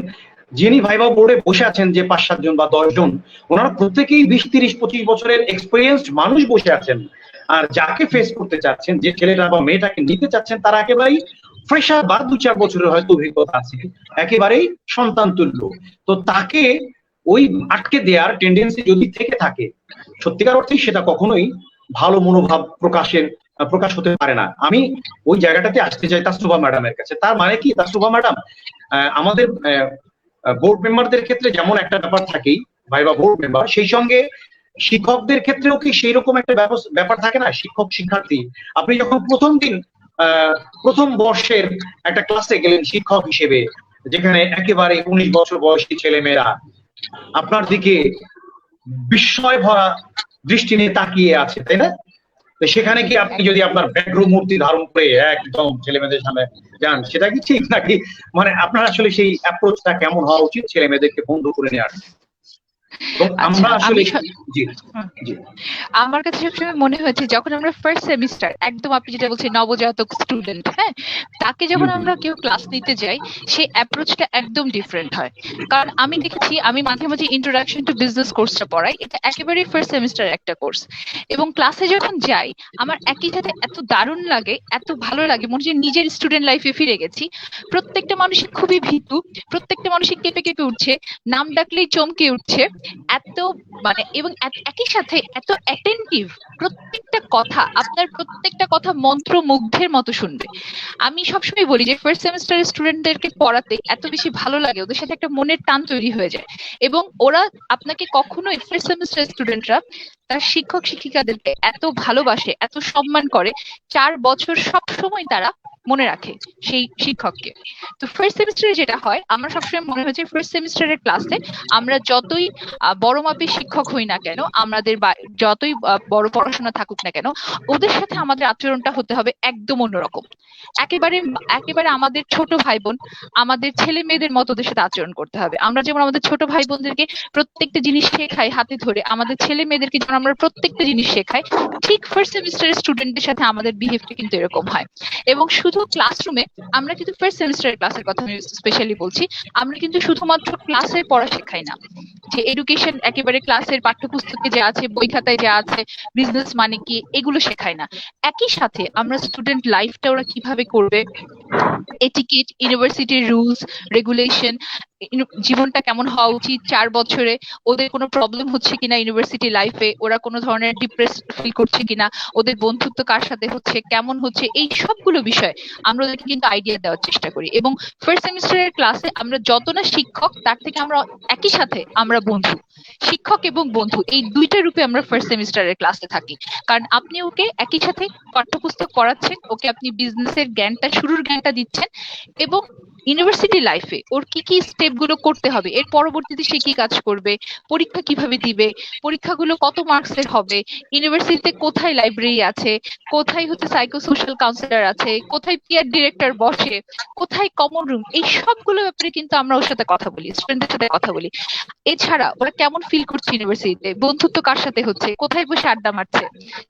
যিনি ভাইবা বোর্ডে বসে আছেন, যে 5-7 জন বা 10 জন, ওনারা প্রত্যেকেই 20-30-25 বছরের এক্সপিরিয়েন্সড মানুষ বসে আছেন। আর যাকে ফেস করতে চাচ্ছেন, যে ছেলেটা বা মেয়েটাকে নিতে চাচ্ছেন, তারা একেবারেই ফ্রেশার বা 2-4 বছরের হয়তো অভিজ্ঞতা আছে, একেবারেই সন্তান তুল্য। তো তাকে ওই আটকে দেওয়ার টেন্ডেন্সি যদি থেকে থাকে, সত্যিকার অর্থেই সেটা কখনোই ভালো মনোভাব প্রকাশ হতে পারে না। আমি ওই জায়গাটাতে আসতে চাই তাসনুভা ম্যাডামের কাছে। তার মানে কি তাসনুভা ম্যাডাম, আমাদের বোর্ড মেম্বারদের ক্ষেত্রে যেমন একটা ব্যাপার থাকেই, ভাইবা বোর্ড মেম্বার, সেই সঙ্গে শিক্ষকদের ক্ষেত্রেও কি সেই রকম একটা ব্যাপার থাকে না? শিক্ষক শিক্ষার্থী, আপনি যখন প্রথম বর্ষের একটা ক্লাসে গেলেন শিক্ষক হিসেবে, যেখানে একেবারে 19 বছর বয়সী ছেলে মেয়েরা আপনার দিকে বিস্ময় ভরা দৃষ্টি নিয়ে তাকিয়ে আছে, তাই না? তো সেখানে কি আপনি যদি আপনার ব্যাঘ্র মূর্তি ধারণ করে একদম ছেলে মেয়েদের সামনে যান, সেটা কি ঠিক নাকি? মানে আপনার আসলে সেই অ্যাপ্রোচটা কেমন হওয়া উচিত ছেলে মেয়েদেরকে বন্ধু করে নেওয়ার? এবং আমরা আসলে জি জি আমার কাছে সবসময় মনে হয়েছে যখন আমরা ফার্স্ট সেমিস্টার, একদম আপনি যেটা বলছেন নবজাতক স্টুডেন্ট, হ্যাঁ, তাকে যখন আমরা কেউ ক্লাস নিতে যাই, সেই অ্যাপ্রোচটা একদম ডিফারেন্ট হয়। কারণ আমি দেখেছি, আমি মাঝে মাঝে ইন্ট্রোডাকশন টু বিজনেস কোর্সটা পড়াই, এটা একেবারেই ফার্স্ট সেমিস্টার একটা কোর্স, এবং ক্লাসে যখন যাই আমার একই সাথে এত দারুণ লাগে, এত ভালো লাগে, মনে হচ্ছে নিজের স্টুডেন্ট লাইফে ফিরে গেছি। প্রত্যেকটা মানুষই খুবই ভীতু, প্রত্যেকটা মানুষই কেঁপে কেঁপে উঠছে, নাম ডাকলেই চমকে উঠছে, এত মানে, এবং একই সাথে এত অ্যাটেন্টিভ, প্রত্যেকটা কথা, আপনার প্রত্যেকটা কথা মন্ত্রমুগ্ধের মতো শুনবে। আমি সবসময় বলি যে ফার্স্ট সেমিস্টারের স্টুডেন্টদেরকে পড়াতে এত বেশি ভালো লাগে, ওদের সাথে একটা মনের টান তৈরি হয়ে যায়, এবং ওরা আপনাকে কখনোই, ফার্স্ট সেমিস্টারের স্টুডেন্টরা তার শিক্ষক শিক্ষিকাদেরকে এত ভালোবাসে, এত সম্মান করে, 4 বছর সব সময় তারা মনে রাখে সেই শিক্ষককে। তো ফার্স্ট সেমিস্টারে যেটা হয়, আমার সবসময় মনে হয়েছে ফার্স্ট সেমিস্টারের ক্লাসে আমরা যতই বড় মাপের শিক্ষক হই না কেন, আমাদের যতই বড় পড়াশোনা থাকুক না কেন, ওদের সাথে আমাদের আচরণটা হতে হবে একদম অন্যরকম। একেবারে একেবারে আমাদের ছোট ভাই বোন, আমাদের ছেলে মেয়েদের মতো ওদের সাথে আচরণ করতে হবে। আমরা যেমন আমাদের ছোট ভাই বোনদেরকে প্রত্যেকটা জিনিস শেখাই হাতে ধরে, আমাদের ছেলে মেয়েদেরকে যেমন আমরা প্রত্যেকটা জিনিস শেখাই, ঠিক ফার্স্ট সেমিস্টারের স্টুডেন্টদের সাথে আমাদের বিহেভটা কিন্তু এরকম হয়। এবং শুধু ক্লাসরুমে, আমরা কিন্তু ফার্স্ট সেমিস্টারের ক্লাসের কথা আমি স্পেশালি বলছি, আমরা কিন্তু শুধুমাত্র ক্লাসে পড়া শেখাই না, যে এডুকেশন একেবারে ক্লাসের পাঠ্যপুস্তকে যে আছে, বই খাতায় যে আছে, বিজনেস মানে কি, এগুলো শেখায় না। একই সাথে আমরা স্টুডেন্ট লাইফটা ওরা কিভাবে করবে, এটিকেট, ইউনিভার্সিটির রুলস রেগুলেশন, জীবনটা কেমন হওয়া উচিত 4 বছরে, ওদের কোনো প্রবলেম হচ্ছে কিনা ইউনিভার্সিটি লাইফে, ওরা কোনো ধরনের ডিপ্রেস ফিল করছে কিনা, ওদের বন্ধুত্ব কার সাথে হচ্ছে, কেমন হচ্ছে, এই সবগুলো বিষয় আমরা ওদেরকে কিন্তু আইডিয়া দেওয়ার চেষ্টা করি। এবং ফার্স্ট সেমিস্টারের ক্লাসে আমরা যত না শিক্ষক, তার থেকে আমরা একই সাথে আমরা বন্ধু। শিক্ষক এবং বন্ধু, এই দুইটা রূপে আমরা ফার্স্ট সেমিস্টারের ক্লাসে থাকি। কারণ আপনি ওকে একই সাথে পাঠ্যপুস্তক পড়াচ্ছেন, ওকে আপনি বিজনেসের জ্ঞানটা, শুরুর জ্ঞানটা দিচ্ছেন, এবং ইউনিভার্সিটি লাইফে ওর কি কি স্টেপ গুলো করতে হবে, এর পরবর্তীতে সে কি কাজ করবে, পরীক্ষা কিভাবে দিবে, পরীক্ষাগুলো কত মার্কসের হবে, ইউনিভার্সিটিতে কোথায় লাইব্রেরি আছে, কোথায় হচ্ছে সাইকো সোশ্যাল কাউন্সিলর আছে, কোথায় পিয়ার ডিরেক্টর বসে, কোথায় কমন রুম, এই সবগুলো ব্যাপারে কিন্তু আমরা ওর সাথে কথা বলি, স্টুডেন্টদের সাথে কথা বলি। এছাড়া ওরা কেমন ফিল করছে ইউনিভার্সিটিতে, বন্ধুত্ব কার সাথে হচ্ছে, কোথায় বসে আড্ডা মারছে,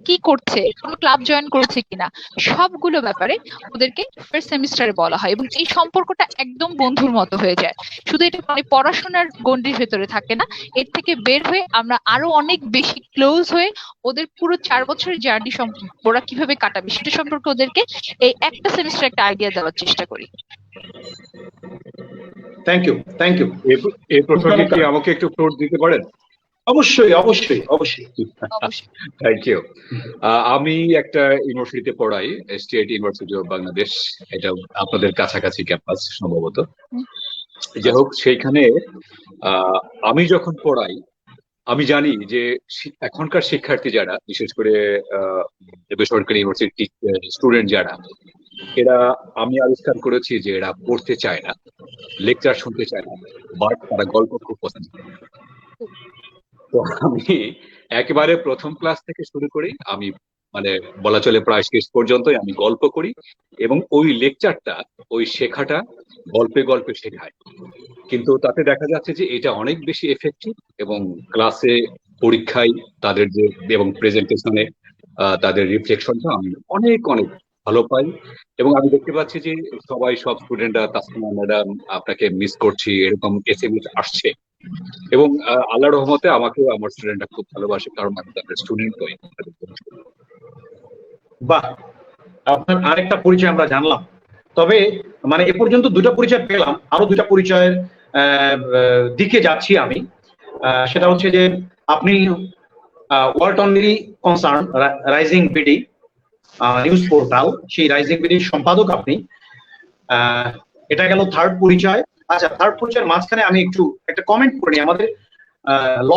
কি করছে, কোনো ক্লাব জয়েন করেছে কিনা, সবগুলো ব্যাপারে ওদেরকে ফার্স্ট সেমিস্টারে বলা হয়, এবং এই সম্পর্কটা একদম বন্ধুর মতো হয়ে যায়। শুধু এটা মানে পড়াশোনার গণ্ডির ভেতরে থাকে না, এর থেকে বের হয়ে আমরা আরো অনেক বেশি ক্লোজ হয়ে ওদের পুরো 4 বছরের জার্নি ওরা কিভাবে কাটাবে সেটা সম্পর্কে ওদেরকে এই একটা সেমিস্টার একটা আইডিয়া দেওয়ার চেষ্টা করি। Thank you thank you. এই প্রসঙ্গে কি আমাকে একটু ফ্লোর দিতে পারেন? অবশ্যই অবশ্যই অবশ্যই। অবশ্যই। Thank you. আমি একটা ইউনিভার্সিটিতে পড়াই, স্টেট ইউনিভার্সিটি অফ বাংলাদেশ। এটা আপনাদের কাছাকাছি ক্যাম্পাস সম্ভবত। হুম, যাই হোক, সেইখানে আমি যখন পড়াই, আমি জানি যে এখনকার শিক্ষার্থী যারা, বিশেষ করে আহ, বেসরকারি ইউনিভার্সিটি স্টুডেন্ট যারা, এরা, আমি আবিষ্কার করেছি যে এরা পড়তে চায় না, লেকচার শুনতে চায় না, বাট তারা গল্প খুব পছন্দ করে। তো আমি একেবারে প্রথম ক্লাস থেকে শুরু করি, আমি মানে বলা চলে প্রায় শেষ পর্যন্তই আমি গল্প করি, এবং ওই লেকচারটা, ওই শেখাটা গল্পে গল্পে শেখায়। কিন্তু তাতে দেখা যাচ্ছে যে এটা অনেক বেশি এফেক্টিভ, এবং ক্লাসে, পরীক্ষায় তাদের যে, এবং প্রেজেন্টেশনে তাদের রিফ্লেকশনটা আমি অনেক অনেক ভালো পাই। এবং আমি দেখতে পাচ্ছি যে সব স্টুডেন্টরা, তাসলিমা ম্যাডাম আপনাকে মিস করছি, এরকম এসএমএস আসছে। এবং আল্লাহর রহমতে আমাকেও আমার স্টুডেন্টরা খুব ভালোবাসে, কারণ আমি তাদের স্টুডেন্ট হই। বাহ, আপনার আরেকটা পরিচয় আমরা জানলাম। তবে মানে এ পর্যন্ত দুটো পরিচয় পেলাম, আরো দুটা পরিচয়ের দিকে যাচ্ছি আমি। সেটা হচ্ছে যে আপনি world only concern rising BD news portal, সেই রাইজিং বিডির সম্পাদক আপনি। এটা গেল থার্ড পরিচয়। আচ্ছা, থার্ড পরিচয়ের মাঝখানে আমি একটু একটা কমেন্ট করি। আমাদের ল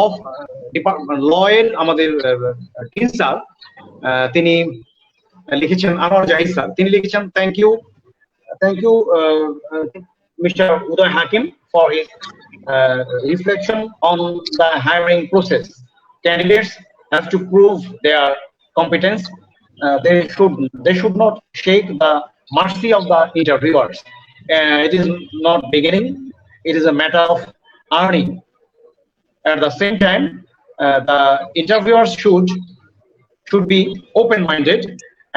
ডিপার্টমেন্ট, ল এর আমাদের ডিন স্যার, তিনি লিখেছেন, আনোয়ার জাহিদ স্যার, তিনি লিখেছেন, thank you, Mr. Uday Hakim, for his reflection on the hiring process. Candidates have to prove their competence. They should not shake the mercy of the interviewers. It is not beginning; it is a matter of earning. At the same time, the interviewers should be open-minded,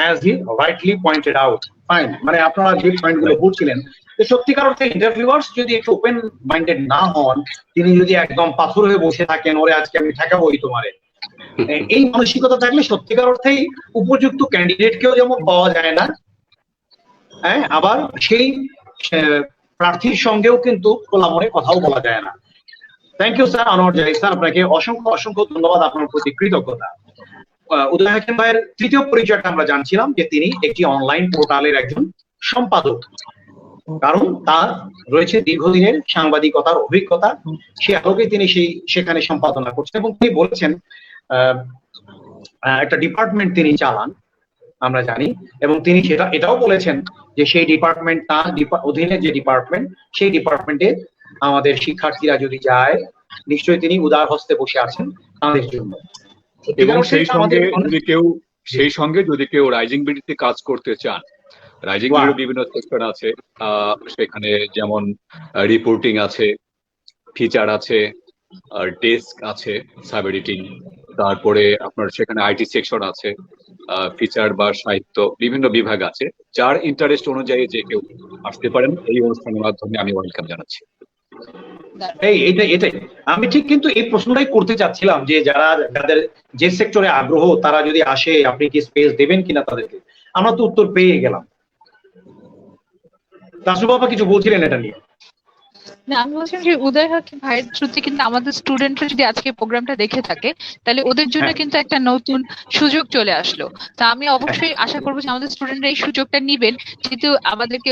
as he rightly pointed out. Fine, মানে আপনারা যে পয়েন্টগুলো বলছিলেন, যে সত্যিকার অর্থে ইন্টারভিউয়ার্স যদি একটু ওপেন মাইন্ডেড না হন, তিনি যদি একদম পাথর হয়ে বসে থাকেন, ওরে আজকে আমি ঠেকাবোই তোমারে, এই মানসিকতা থাকলে সত্যিকার অর্থেই উপযুক্ত ক্যান্ডিডেটকেও যেমন পাওয়া যায় না, হ্যাঁ, আবার সেই প্রার্থীর সঙ্গেও কিন্তু খোলা মনে কথাও বলা যায় না। Thank you sir, Anwar Zahid sir, আপনাকে অসংখ্য অসংখ্য ধন্যবাদ, আপনার প্রতি কৃতজ্ঞতা। উদয় হাকিম ভাইয়ের তৃতীয় পরিচয়টা আমরা জানছিলাম যে তিনি একটি অনলাইন পোর্টালের একজন সম্পাদক, কারণ তার রয়েছে দীর্ঘদিনের সাংবাদিকতার অভিজ্ঞতা, সে আলোকে তিনি সেখানে সম্পাদনা করছেন। এবং তিনি বলেছেন একটা ডিপার্টমেন্ট তিনি চালান, আমরা জানি, এবং তিনি এটাও বলেছেন যে সেই ডিপার্টমেন্ট, তার অধীনে যে ডিপার্টমেন্ট, সেই ডিপার্টমেন্টে আমাদের শিক্ষার্থীরা যদি যায়, নিশ্চয়ই তিনি উদার হস্তে বসে আছেন তাদের জন্য। এবং সেই সঙ্গে যদি কেউ রাইজিং বিডিতে কাজ করতে চান, রাইজিং বিডির বিভিন্ন সেকশন আছে, সেখানে যেমন রিপোর্টিং আছে, ফিচার আছে, ডেস্ক আছে, সাব এডিটিং, তারপরে আপনার সেখানে আইটি সেকশন আছে, ফিচার বা সাহিত্য, বিভিন্ন বিভাগ আছে। যার ইন্টারেস্ট অনুযায়ী যে কেউ আসতে পারেন, এই অনুষ্ঠানের মাধ্যমে আমি ওয়েলকাম জানাচ্ছি। এটাই আমি ঠিক কিন্তু এই প্রশ্নটাই করতে চাচ্ছিলাম, যে যাদের যে সেক্টরে আগ্রহ, তারা যদি আসে, আপনি কি স্পেস দেবেন কিনা তাদেরকে। আমরা তো উত্তর পেয়ে গেলাম। তাসু বাবা কিছু বলছিলেন এটা নিয়ে? না, আমি বলছিলাম যে উদয় হাকিম ভাইয়ের থ্রুতে কিন্তু আমাদের স্টুডেন্টরা যদি আজকে প্রোগ্রামটা দেখে থাকে, তাহলে ওদের জন্য কিন্তু একটা নতুন সুযোগ চলে আসলো। তা আমি অবশ্যই আশা করবো যে আমাদের স্টুডেন্টরা এই সুযোগটা নিবেন, যেহেতু আমাদেরকে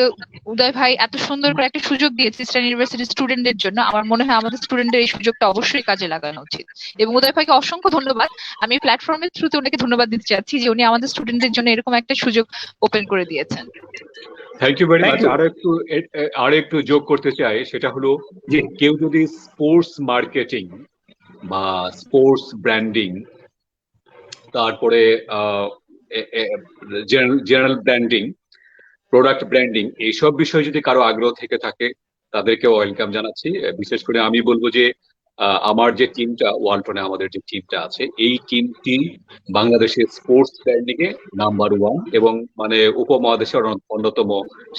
উদয় ভাই এত সুন্দর করে একটা সুযোগ দিয়েছে ইস্টার্ন ইউনিভার্সিটির স্টুডেন্টদের জন্য। আমার মনে হয় আমাদের স্টুডেন্টদের এই সুযোগটা অবশ্যই কাজে লাগানো উচিত। এবং উদয় ভাইকে অসংখ্য ধন্যবাদ। আমি প্ল্যাটফর্মের থ্রুতে ওনাকে ধন্যবাদ দিতে চাচ্ছি যে উনি আমাদের স্টুডেন্টদের জন্য এরকম একটা সুযোগ ওপেন করে দিয়েছেন। Thank you very much. আরো একটু যোগ করতে চাই, সেটা হলো যে কেউ যদি স্পোর্টস মার্কেটিং বা স্পোর্টস ব্র্যান্ডিং, তারপরে জেনারেল ব্র্যান্ডিং, প্রোডাক্ট ব্র্যান্ডিং, এইসব বিষয়ে যদি কারো আগ্রহ থেকে থাকে, তাদেরকে ওয়েলকাম জানাচ্ছি। বিশেষ করে আমি বলবো যে আমার যে টিমটা, ওয়ালটনে আমাদের যে টিমটা আছে, এই টিমটি বাংলাদেশের স্পোর্টস ব্র্যান্ডিং এ নাম্বার 1, এবং মানে উপমহাদেশের অন্যতম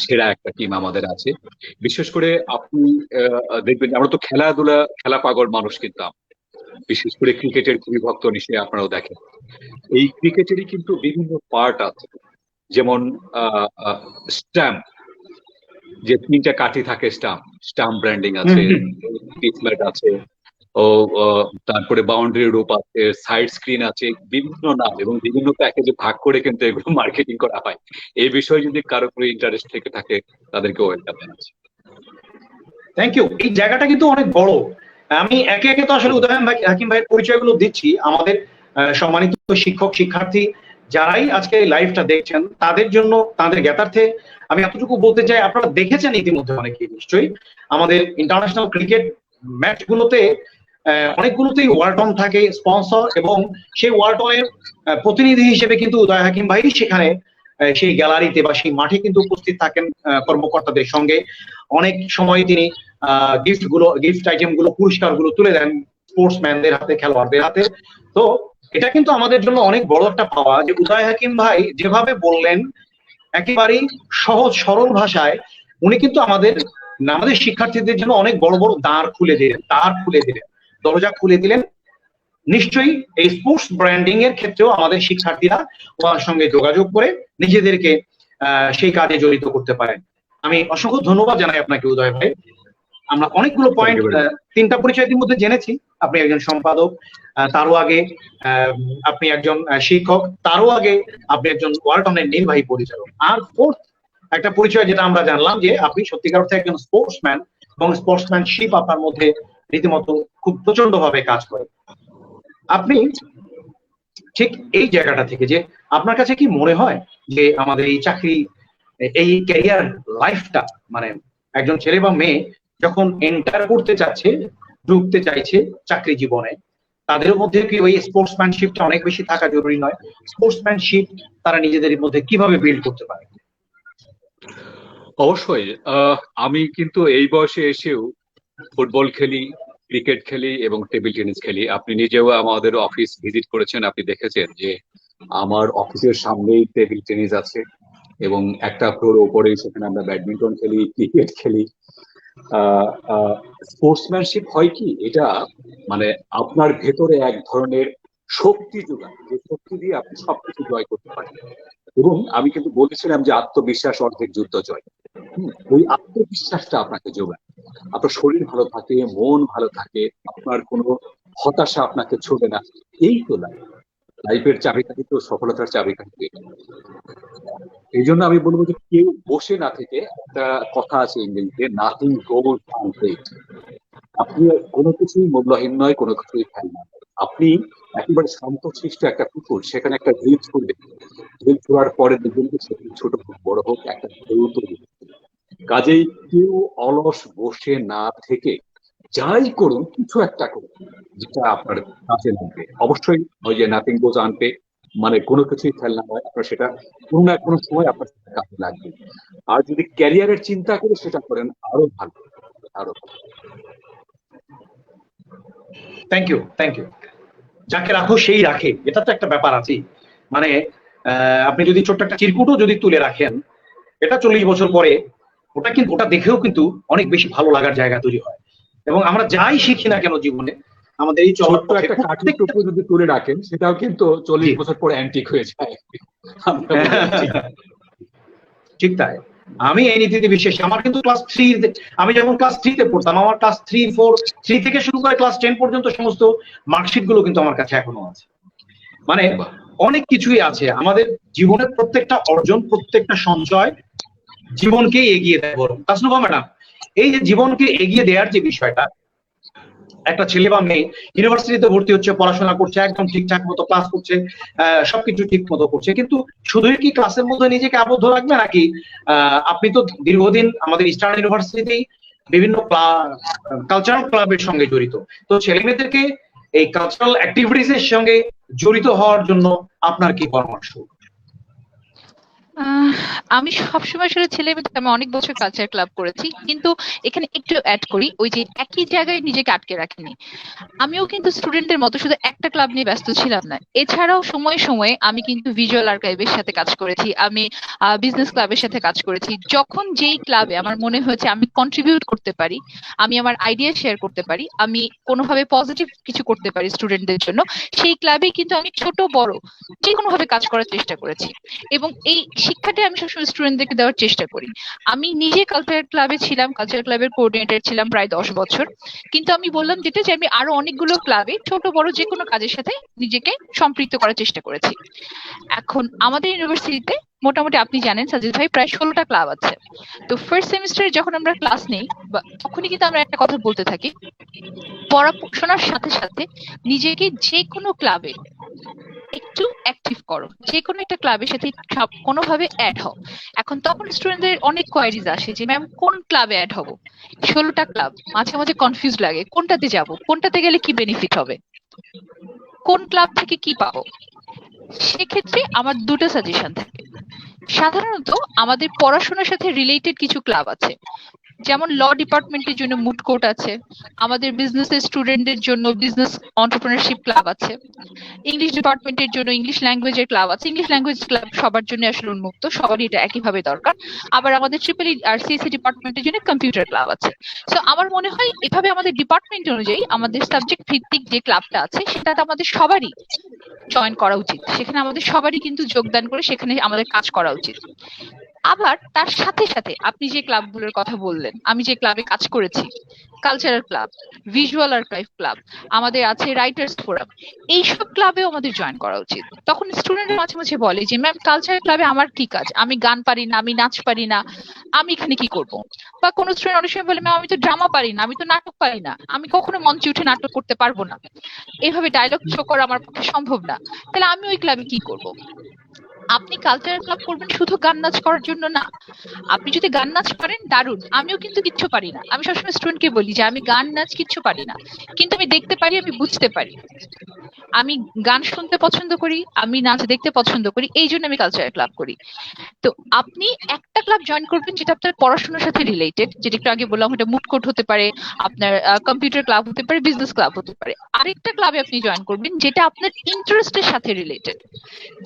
সেরা একটা টিম আমাদের আছে। বিশেষ করে আপনি দেখবেন, আমরা তো খেলা পাগল মানুষ, কিন্তু বিশেষ করে ক্রিকেটের খুবই ভক্ত, নিশ্চয়ই আপনারাও দেখেন। এই ক্রিকেটেরই কিন্তু বিভিন্ন পার্ট আছে, যেমন স্ট্যাম্প, যে 3টা কাঠি থাকে, স্টাম্প ব্র্যান্ডিং আছে, পিচম্যাট আছে, ও তারপরে বাউন্ডারি রূপ আছে, সাইড স্ক্রিন আছে, বিভিন্ন নাম এবং বিভিন্ন প্যাকেজে ভাগ করে কিন্তু এগুলো মার্কেটিং করা হয়। এই বিষয়ে যদি কারো কোনো ইন্টারেস্ট থেকে থাকে তাদেরকে ওয়েলকাম জানাচ্ছি। Thank you. এই জায়গাটা কিন্তু অনেক বড়। আমি একে একে তো আসলে উদয়ন ভাই, হাকিম ভাইয়ের পরিচয়গুলো দিচ্ছি। আমাদের সম্মানিত শিক্ষক শিক্ষার্থী যারাই আজকে লাইভটা দেখছেন তাদের জন্য, তাদের জ্ঞাতার্থে আমি এতটুকু বলতে চাই, আপনারা দেখেছেন ইতিমধ্যে অনেকেই নিশ্চয়ই আমাদের ইন্টারন্যাশনাল ক্রিকেট ম্যাচ গুলোতে অনেকগুলোতেই ওয়ালটন থাকে স্পন্সর, এবং সেই ওয়ালটনের প্রতিনিধি হিসেবে কিন্তু উদয় হাকিম ভাই সেখানে সেই গ্যালারিতে বা সেই মাঠে কিন্তু উপস্থিত থাকেন কর্মকর্তাদের সঙ্গে। অনেক সময় তিনি গিফট আইটেম গুলো, পুরস্কার গুলো তুলে দেন স্পোর্টসম্যানদের হাতে, খেলোয়াড়দের হাতে। তো এটা কিন্তু আমাদের জন্য অনেক বড় একটা পাওয়া যে উদয় হাকিম ভাই যেভাবে বললেন একেবারেই সহজ সরল ভাষায়, উনি কিন্তু আমাদের শিক্ষার্থীদের জন্য অনেক বড় বড় দ্বার খুলে দিলেন, দরজা খুলে দিলেন। নিশ্চয়ই এই স্পোর্টস ব্র্যান্ডিং এর ক্ষেত্রেও আমাদের শিক্ষার্থীরা ওনার সঙ্গে যোগাযোগ করে নিজেদেরকে সেই কাজে জড়িত করতে পারেন। আমি অসংখ্য ধন্যবাদ জানাই আপনাকে উদয় ভাই। আমরা অনেকগুলো পয়েন্ট, 3টা পরিচয় ইতিমধ্যে জেনেছি। আপনি একজন সম্পাদক, তারও আগে আপনি একজন শিক্ষক, তারও আগে আপনি একজন ওয়ালটনের নির্বাহী পরিচালক, আর 4th একটা পরিচয় যেটা আমরা জানলাম যে আপনি সত্যিকার অর্থে একজন স্পোর্টসম্যান, এবং স্পোর্টসম্যানশিপ আপনার মধ্যে রীতিমতো খুব প্রচন্ড ভাবে কাজ করে। আপনি ঠিক এই জায়গাটা থেকে যে আপনার কাছে কি মনে হয় যে আমাদের এই চাকরি, এই ক্যারিয়ার লাইফটা, মানে একজন ছেলে বা মেয়ে যখন এন্টার করতে চাচ্ছে, ঢুকতে চাইছে চাকরি জীবনে, তাদের মধ্যে কি ওই স্পোর্টসম্যানশিপটা অনেক বেশি থাকা জরুরি নয়? স্পোর্টসম্যানশিপ তারা নিজেদের মধ্যে কিভাবে বিল্ড করতে পারে? অবশ্যই। আমি কিন্তু এই বয়সে এসেও ফুটবল খেলি, ক্রিকেট খেলি এবং টেবিল টেনিস খেলি। আপনি নিজেও আমাদের অফিস ভিজিট করেছেন, আপনি দেখেছেন যে আমার অফিসের সামনেই টেবিল টেনিস আছে এবং একটা ফ্লোর উপরেই সেখানে আমরা ব্যাডমিন্টন খেলি, ক্রিকেট খেলি। স্পোর্টসম্যানশিপ হয় কি, এটা মানে আপনার ভেতরে এক ধরনের শক্তি যোগায়, যে শক্তি দিয়ে আপনি সবকিছু জয় করতে পারেন। এবং আমি কিন্তু বলেছিলাম যে আত্মবিশ্বাস অর্ধেক যুদ্ধ জয়। ওই আত্মবিশ্বাসটা আপনাকে যোগায়। আপনার শরীর ভালো থাকে, মন ভালো থাকে, আপনার কোনো হতাশা আপনাকে ছোবে না। এই তো লাইফের চাবিকাঠি, তো সফলতার চাবিকাঠি। এই জন্য আমি বলবো যে কেউ বসে না থেকে, একটা কথা আছে ইংরেজিতে, নাথিং গোজ আনসেড। আপনি কোনো কিছুই মূল্যহীন নয়, কোনো কিছুই ফেল না। আপনি একেবারে শান্তশিষ্ট একটা পুকুর, সেখানে একটা ঢিল ছুড়বেন, ঢিল ছোড়ার পরে দেখবেন যে সেখানে ছোট হোক বড় হোক একটা ঢেউ তৈরি হচ্ছে। কাজেই কেউ অলস বসে না থেকে যাই করুন, কিছু একটা করুন যেটা আপনার কাজে লাগবে। অবশ্যই ওই যে নাথিং গোজ আনপে, মানে কোনো কিছুই ফেল না হয়, আপনার সেটা কোনো না কোনো সময় আপনার সেটা কাজে লাগবে। আর যদি ক্যারিয়ারের চিন্তা করে সেটা করেন, আরো ভালো, আরো ভালো। Thank you. যাকে রাখো সেই রাখে, এটা তো একটা ব্যাপার আছে। মানে আপনি যদি ছোট্ট একটা চিরকুটও যদি তুলে রাখেন, এটা 40 বছর পরে ওটা দেখেও কিন্তু অনেক বেশি ভালো লাগার জায়গা তৈরি হয়। এবং আমরা যাই শিখি না কেন জীবনে, আমাদের এই চলার ছোট্ট একটা কাঠের টুকরো যদি তুলে রাখেন, সেটাও কিন্তু 40 বছর পর অ্যান্টিক হয়ে যায়। ঠিক তাই। আমি এই নীতিতে বিশ্বাসী। আমার কিন্তু আমি যখন ক্লাস 3-তে পড়তাম, আমার ক্লাস 3 থেকে শুরু করে ক্লাস 10 পর্যন্ত সমস্ত মার্কশিট গুলো কিন্তু আমার কাছে এখনো আছে। মানে অনেক কিছুই আছে আমাদের জীবনের প্রত্যেকটা অর্জন, প্রত্যেকটা সঞ্চয় জীবনকে এগিয়ে দেয়। বরং তাসনুভা ম্যাডাম, এই যে জীবনকে এগিয়ে দেওয়ার যে বিষয়টা, একটা ছেলে বা মেয়ে ইউনিভার্সিটিতে ভর্তি হচ্ছে, পড়াশোনা করছে, একদম ঠিকঠাক মতো ক্লাস করছে, সবকিছু ঠিক মতো করছে, কিন্তু শুধুই কি ক্লাসের মধ্যে নিজেকে আবদ্ধ রাখবে, নাকি আপনি তো দীর্ঘদিন আমাদের ইস্টার্ন ইউনিভার্সিটিতেই বিভিন্ন কালচারাল ক্লাবের সঙ্গে জড়িত, তো ছেলে মেয়েদেরকে এই কালচারাল অ্যাক্টিভিটিস এর সঙ্গে জড়িত হওয়ার জন্য আপনার কি পরামর্শ? আমি সবসময় আসলে ছেলেমেয়েদের, আমি অনেক বছর কালচার ক্লাব করেছি, কিন্তু এখানে একটু অ্যাড করি, ওই যে একই জায়গায় নিজেকে আটকে রাখিনি। আমিও কিন্তু স্টুডেন্টের মতো শুধু একটা ক্লাব নিয়ে ব্যস্ত ছিলাম না। এছাড়াও সময়ে সময়ে আমি কিন্তু ভিজুয়াল আর্কাইভের সাথে কাজ করেছি, আমি বিজনেস ক্লাবের সাথে কাজ করেছি। যখন যেই ক্লাবে আমার মনে হয়েছে আমি কন্ট্রিবিউট করতে পারি, আমি আমার আইডিয়া শেয়ার করতে পারি, আমি কোনোভাবে পজিটিভ কিছু করতে পারি স্টুডেন্টদের জন্য, সেই ক্লাবে কিন্তু আমি ছোট বড় যে কোনো ভাবে কাজ করার চেষ্টা করেছি। এবং শিক্ষাটাই আমি সবসময় স্টুডেন্টদেরকে দেওয়ার চেষ্টা করি। আমি নিজে কালচারাল ক্লাবে ছিলাম, কালচারাল ক্লাবের কোঅর্ডিনেটর ছিলাম প্রায় 10 বছর। কিন্তু আমি বললাম যেটা, যে আমি আরো অনেকগুলো ক্লাবে ছোট বড় যে কোনো কাজের সাথে নিজেকে সম্পৃক্ত করার চেষ্টা করেছি। এখন আমাদের ইউনিভার্সিটিতে মোটামুটি আপনি জানেন সাজিদ ভাই, প্রায় 16টা ক্লাব আছে। তো ফার্স্ট সেমিস্টারে যখন আমরা ক্লাস নেই, তখনই কিন্তু আমরা একটা কথা বলতে থাকি, পড়াশোনার সাথে সাথে নিজেকে যে কোনো ক্লাবে একটু অ্যাক্টিভ করো, যে কোনো একটা ক্লাবের সাথে কোনোভাবে অ্যাড হও। এখন তখন স্টুডেন্টদের অনেক কোয়ারিজ আসে যে ম্যাম কোন ক্লাবে অ্যাড হব, 16টা ক্লাব, মাঝে মাঝে কনফিউজ লাগে কোনটাতে যাব, কোনটাতে গেলে কি বেনিফিট হবে, কোন ক্লাব থেকে কি পাবো। সেক্ষেত্রে আমার দুটো সাজেশন থাকে। সাধারণত আমাদের পড়াশোনার সাথে রিলেটেড কিছু ক্লাব আছে, যেমন ল ডিপার্টমেন্টের জন্য মুড কোর্ট আছে, আমাদের বিজনেসের স্টুডেন্টদের জন্য বিজনেস এন্টারপ্রেনারশিপ ক্লাব আছে, ইংলিশ ডিপার্টমেন্টের জন্য ইংলিশ ল্যাঙ্গুয়েজের ক্লাব আছে। ইংলিশ ল্যাঙ্গুয়েজ ক্লাব সবার জন্য আসলে উন্মুক্ত, সবারই এটা একইভাবে দরকার। আবার আমাদের ট্রিপল আর সিএসসি ডিপার্টমেন্টের জন্য কম্পিউটার ক্লাব আছে। সো আমার মনে হয় এভাবে আমাদের ডিপার্টমেন্ট অনুযায়ী আমাদের সাবজেক্ট ভিত্তিক যে ক্লাবটা আছে সেটাতে আমাদের সবারই জয়েন করা উচিত, সেখানে আমাদের সবারই কিন্তু যোগদান করে সেখানে আমাদের কাজ করা উচিত। আবার তার সাথে সাথে আপনি যে ক্লাবগুলোর কথা বললেন, আমি যে ক্লাবে কাজ করেছি, cultural club, visual archive club, আমাদের আছে রাইটার্স ফোরাম, এইসব ক্লাবেও আমাদের জয়েন করা উচিত। তখন স্টুডেন্টরা মাঝে মাঝে বলে যে ম্যাম কালচারাল ক্লাবে আমার কি কাজ, আমি গান পারি না, আমি নাচ পারি না, আমি এখানে কি করব। বা কোনো স্টুডেন্ট অনেক সময় বলে ম্যাম আমি তো ড্রামা পারি না, আমি তো নাটক পারি না, আমি কখনো মঞ্চে উঠে নাটক করতে পারবো না, এভাবে ডায়লগ শো করা আমার পক্ষে সম্ভব না, তাহলে আমি ওই ক্লাবে কি করব। আপনি কালচারাল ক্লাব করবেন শুধু গান নাচ করার জন্য না। আপনি যদি গান নাচ পারেন দারুণ, আমিও কিন্তু কিচ্ছু পারি না। আমি সবসময় স্টুডেন্টকে বলি যে আমি গান নাচ কিচ্ছু পারি না, কিন্তু আমি দেখতে পারি, আমি বুঝতে পারি, আমি গান শুনতে পছন্দ করি, আমি নাচ দেখতে পছন্দ করি, এই জন্য আমি কালচারাল ক্লাব করি। তো আপনি একটা ক্লাব জয়েন করবেন যেটা আপনার পড়াশোনার সাথে রিলেটেড, যেটা একটু আগে বললাম, এটা মুড কোর্ট হতে পারে, আপনার কম্পিউটার ক্লাব হতে পারে, বিজনেস ক্লাব হতে পারে। আরেকটা ক্লাবে আপনি জয়েন করবেন যেটা আপনার ইন্টারেস্টের সাথে রিলেটেড,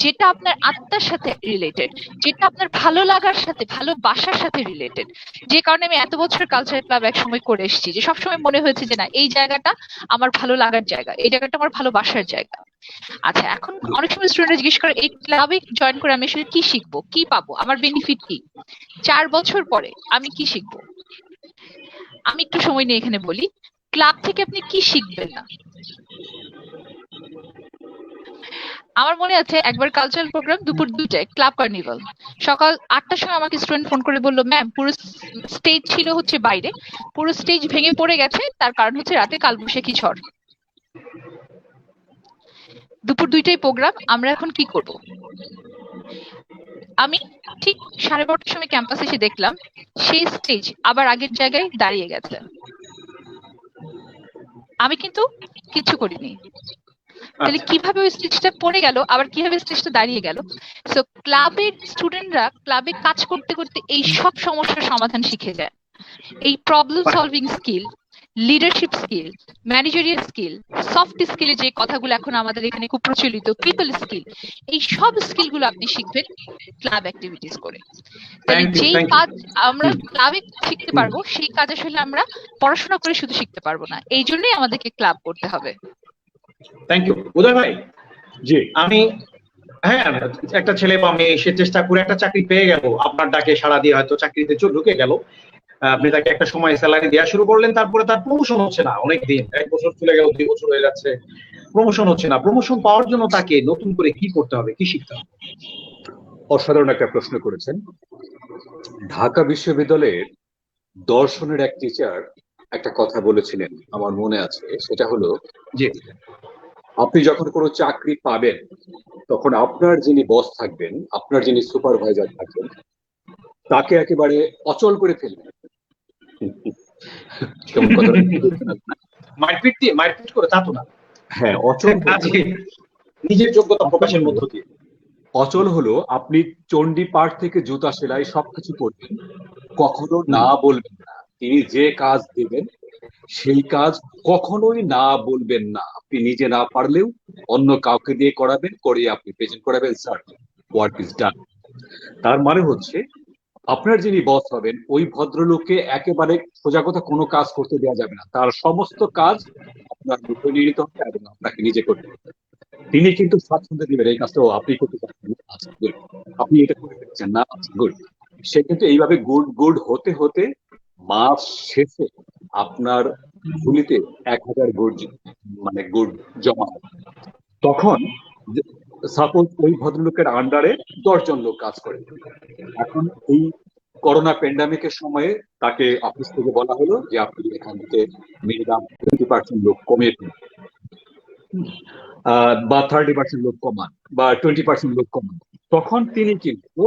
যেটা আপনার আত্মার সাথে রিলেটেড, যেটা আপনার ভালো লাগার সাথে, ভালোবাসার সাথে রিলেটেড। যে কারণে আমি এত বছর কালচারাল ক্লাব একসময় করে এসেছি, যে সবসময় মনে হয়েছে যে না, এই জায়গাটা আমার ভালো লাগার জায়গা, এই জায়গাটা আমার ভালোবাসার জায়গা। আচ্ছা, এখন অনেক সময় স্টুডেন্টরা জিজ্ঞেস করে এই ক্লাবে জয়েন করে আমি আসলে কি শিখবো, কি পাবো, আমার বেনিফিট কি, 4 বছর পরে আমি কি শিখবো। আমি একটু সময় নিয়ে এখানে বলি, ক্লাব থেকে আপনি কি শিখবেন না। আমার মনে আছে একবার কালচারাল প্রোগ্রাম দুপুর 2টায়, ক্লাব কার্নিভাল, সকাল 8টার সময় আমাকে স্টুডেন্ট ফোন করে বললো ম্যাম পুরো স্টেজ ছিল হচ্ছে বাইরে, পুরো স্টেজ ভেঙে পড়ে গেছে, তার কারণ হচ্ছে রাতে কালবৈশাখী ঝড়। দুপুর 2টায় প্রোগ্রাম, আমরা এখন কি করব। আমি ঠিক 12:30টার সময় ক্যাম্পাসে এসে দেখলাম সেই স্টেজ আবার আগের জায়গায় দাঁড়িয়ে গেছে। আমি কিন্তু কিছু করিনি। তাহলে কিভাবে ওই স্টেজটা পড়ে গেল, আবার কিভাবে স্টেজটা দাঁড়িয়ে গেল। সো ক্লাবের স্টুডেন্টরা ক্লাবে কাজ করতে করতে এই সব সমস্যার সমাধান শিখে যায়। এই problem solving skill, leadership skill, managerial skill, soft স্কিলে যে কথাগুলো এখন আমাদের এখানে খুব প্রচলিত, পিপল স্কিল, এই সব স্কিলগুলো আপনি শিখবেন ক্লাব অ্যাক্টিভিটিস করে। তাহলে যেই কাজ আমরা ক্লাবে শিখতে পারবো, সেই কাজ আসলে আমরা পড়াশোনা করে শুধু শিখতে পারবো না, এই জন্যই আমাদেরকে ক্লাব করতে হবে। থ্যাংক ইউ উদয় ভাই। জি, আমি হ্যাঁ, একটা ছেলে বা মেয়ে সে চেষ্টা করে একটা চাকরি পেয়ে গেল, আপনার ডাকে সাড়া দিয়ে হয়তো চাকরিতে ঢুকে গেল, আপনি তাকে একটা সময় স্যালারি দেওয়া শুরু করলেন, তারপরে তার প্রমোশন হচ্ছে না, অনেক দিন, 1 বছর চলে গেল, 2 বছর হয়ে যাচ্ছে, প্রমোশন হচ্ছে না। প্রমোশন পাওয়ার জন্য তাকে নতুন করে কি করতে হবে, কি শিখতে হবে? অসাধারণ একটা প্রশ্ন করেছেন। ঢাকা বিশ্ববিদ্যালয়ের দর্শনের এক টিচার একটা কথা বলেছিলেন, আমার মনে আছে, সেটা হলো জি, আপনি যখন কোনো চাকরি পাবেন তখন আপনার যিনি বস থাকবেন, আপনার যিনি সুপারভাইজার থাকবেন, তাকে একেবারে অচল করে ফেলবেন। কেমন কথা? মারপিট করে তা তো না। হ্যাঁ, অচল নিজের যোগ্যতা প্রকাশের মধ্য দিয়ে। অচল হলো আপনি চণ্ডী পাঠ থেকে জুতা সেলাই সবকিছু করবেন, কখনো না বলবেন না। তিনি যে কাজ দিবেন সেই কাজ কখনোই না বলবেন না। আপনি নিজে না পারলেও অন্য কাউকে দিয়ে করাবেন, করিয়ে আপনি প্রেজেন্ট করাবেন, স্যার ওয়ার্ক ইজ ডান। তার মানে হচ্ছে আপনার যিনি বস হবেন ওই ভদ্রলোককে একেবারে সোজা কথা কোনো কাজ করতে দেওয়া যাবে না, তার সমস্ত কাজ আপনার উপরে নিয়ে নিতে হবে এবং আপনাকে নিজে করতে হবে। তিনি কিন্তু স্বাচ্ছন্দ্য দিবেন এই কাজটা আপনি করতে পারছেন, আচ্ছা গুড, আপনি এটা করে ফেলছেন না, আচ্ছা গুড। সে কিন্তু এইভাবে গুড গুড হতে হতে মাস শেষে আপনার ঝুলিতে 1000 গুড, মানে গুড জমা হবে। তখন সাপোজ ওই ভদ্রলোকের আন্ডারে 10 জন লোক কাজ করে। এখন এই করোনা প্যান্ডামিকের সময়ে তাকে অফিস থেকে বলা হলো যে আপনি এখান থেকে মিনিমাম 20% লোক কমিয়ে ফেলুন, বা 30% লোক কমান, বা 20% লোক কমান। তখন তিনি কিন্তু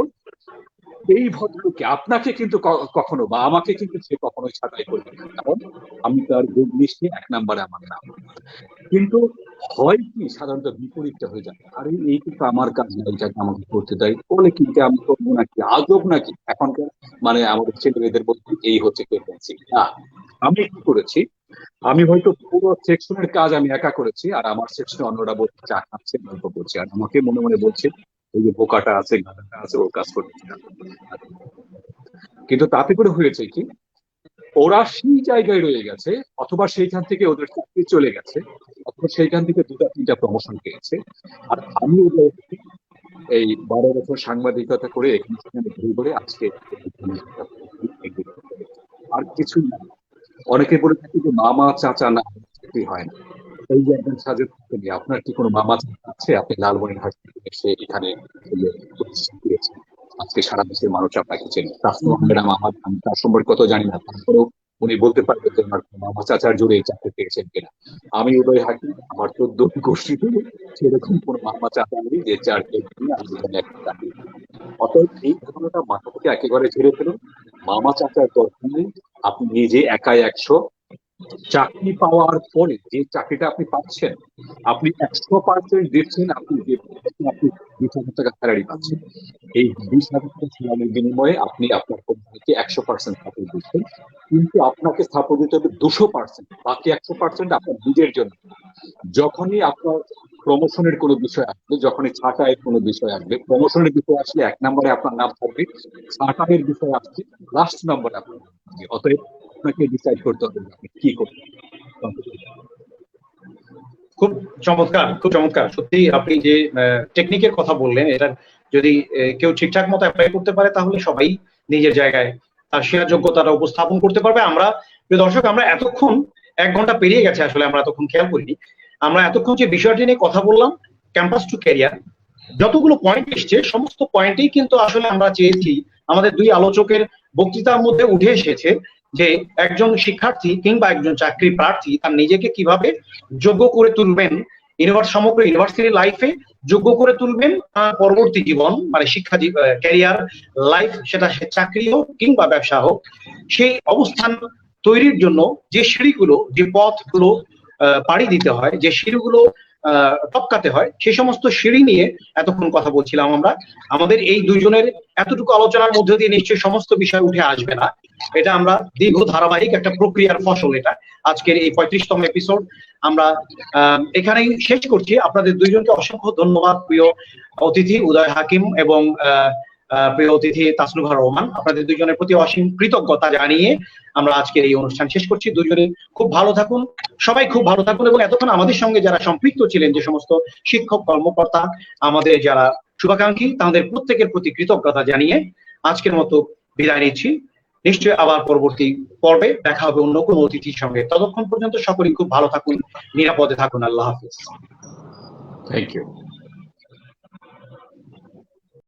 এই ভদ্রলোককে, আপনাকে কিন্তু কখনো বা আমাকে কিন্তু সে কখনোই ছাঁটাই করবে না, কারণ আমি তার গুড লিস্টে 1 নম্বরে আমার নাম। কিন্তু হয় কি সাধারণত বিপরীতটা হয়ে যায়, আরে এই কিন্তু আমার কাজ না, এইটাকে আমাকে করতে দেয় বলে কিন্তু আমি করবো নাকি, আজব নাকি এখনকার মানে আমাদের ছেলে মেয়েদের মধ্যে এই হচ্ছে টেন্ডেন্সি। না, আমি কি করেছি, আমি হয়তো পুরো সেকশনের কাজ আমি একা করেছি, আর আমার সেকশনে অন্যরা বলছে চা খাচ্ছে গল্প করছে, আর আমাকে মনে মনে বলছে এই যে বোকাটা আছে গাধাটা আছে ওর কাজ করছে না। কিন্তু তাতে করে হয়েছে কি, ওরা সেই জায়গায় রয়ে গেছে, অথবা সেইখান থেকে ওদের চাকরি চলে গেছে, অথবা সেইখান থেকে 2-3টা প্রমোশন পেয়েছে। আর আমি ওদের এই 12 বছর সাংবাদিকতা করে এখানে সেখানে ঘুরে ঘুরে আজকে আর কিছু না। অনেকে বলে থাকে যে মামা চাচা না চাকরি হয় না। এই যে একজন সাজেক থাকেনি, আপনার কি কোনো মামা চাচা আছে? আপনি লালমনিরহাট থেকে এসে এখানে প্রতিষ্ঠান দিয়েছেন, আজকে সারা দেশের মানুষ আপনাকে চেনে। ম্যাডাম আমার, আমি তার সম্পর্কে কত জানি না, তারপরেও উনি বলতে পারবেন যে আমার মামা চাচার জোরে এই চাকরি পেয়েছেন কিনা। আমি উদয় হাকিম, আমার 14 গোষ্ঠীতে সেরকম কোনো মামা চাচা নেই যে চাকরি আমি যেখানে একটা চাকরি। অতএব এই ঘটনাটা মাথা থেকে একেবারে ছেড়ে ফেলুন, মামা চাচার দরকার নেই। আপনি নিজে একাই 100। চাকরি পাওয়ার পরে যে চাকরিটা আপনি পাচ্ছেন, আপনি 100% দিচ্ছেন, আপনি 20,000 টাকা স্যালারি পাচ্ছেন। এই 20,000 টাকা স্যালারির বিনিময়ে আপনি আপনার কোম্পানিকে 100% সাপোর্ট দিচ্ছেন, কিন্তু আপনাকে সাপোর্ট দিতে হবে 200%, বাকি 100% আপনার নিজের জন্য। যখনই আপনার প্রমোশনের কোনো বিষয় আসবে, যখনই ছাঁটাইয়ের কোনো বিষয় আসবে, প্রমোশনের বিষয় আসলে 1 নম্বরে আপনার নাম থাকবে, ছাঁটাইয়ের বিষয় আসছে লাস্ট নম্বরে আপনার নাম থাকবে। অতএব আপনাকে ডিসাইড করতে হবে আপনি কি করবেন। খুব চমৎকার, খুব চমৎকার। সত্যি আপনি যে টেকনিকের কথা বললেন, এটা যদি কেউ ঠিকঠাক মতো অ্যাপ্লাই করতে পারে তাহলে সবাই নিজের জায়গায় তার শেয়ার যোগ্যতাটা উপস্থাপন করতে পারবে। আমরা প্রিয় দর্শক, আমরা এতক্ষণ 1 ঘন্টা পেরিয়ে গেছে, আসলে আমরা এতক্ষণ খেয়াল করিনি। আমরা এতক্ষণ যে বিষয়টি নিয়ে কথা বললাম, ক্যাম্পাস টু ক্যারিয়ার, যতগুলো পয়েন্ট এসছে সমস্ত পয়েন্টেই কিন্তু আসলে আমরা চেয়েছি, আমাদের 2 আলোচকের বক্তৃতার মধ্যে উঠে এসেছে যে একজন শিক্ষার্থী কিংবা একজন চাকরি প্রার্থী তার নিজেকে কিভাবে যোগ্য করে তুলবেন, সমগ্র ইউনিভার্সিটি লাইফে যোগ্য করে তুলবেন পরবর্তী জীবন, মানে শিক্ষা ক্যারিয়ার লাইফ, সেটা সে চাকরি হোক কিংবা ব্যবসা হোক, সেই অবস্থান তৈরির জন্য যে সিঁড়িগুলো, যে পথগুলো পাড়ি দিতে হয়, যে সিঁড়িগুলো টপকাতে হয়, সেই সমস্ত সিঁড়ি নিয়ে এতক্ষণ কথা বলছিলাম আমরা। আমাদের এই দুইজনের এতটুকু আলোচনার মধ্যে দিয়ে নিশ্চয়ই সমস্ত বিষয় উঠে আসবে না, এটা আমরা দীর্ঘ ধারাবাহিক একটা প্রক্রিয়ার ফসল। এটা আজকের এই 35তম এপিসোড আমরা এখানেই শেষ করছি। আপনাদের দুইজনকে অসংখ্য ধন্যবাদ, প্রিয় অতিথি উদয় হাকিম এবং প্রিয় অতিথি তাসনুভা রহমান। আপনাদের দুইজনের প্রতি অসীম কৃতজ্ঞতা জানিয়ে আমরা আজকের এই অনুষ্ঠান শেষ করছি। দুজনে খুব ভালো থাকুন, সবাই খুব ভালো থাকুন, এবং এতক্ষণ আমাদের সঙ্গে যারা সম্পৃক্ত ছিলেন, যে সমস্ত শিক্ষক কর্মকর্তা, আমাদের যারা শুভাকাঙ্ক্ষী, তাদের প্রত্যেকের প্রতি কৃতজ্ঞতা জানিয়ে আজকের মতো বিদায় নিচ্ছি। নিশ্চয়ই আবার পরবর্তী পর্বে দেখা হবে অন্য কোনো অতিথির সঙ্গে। ততক্ষণ পর্যন্ত সকলেই খুব ভালো থাকুন, নিরাপদে থাকুন। আল্লাহ হাফিজ। Thank you.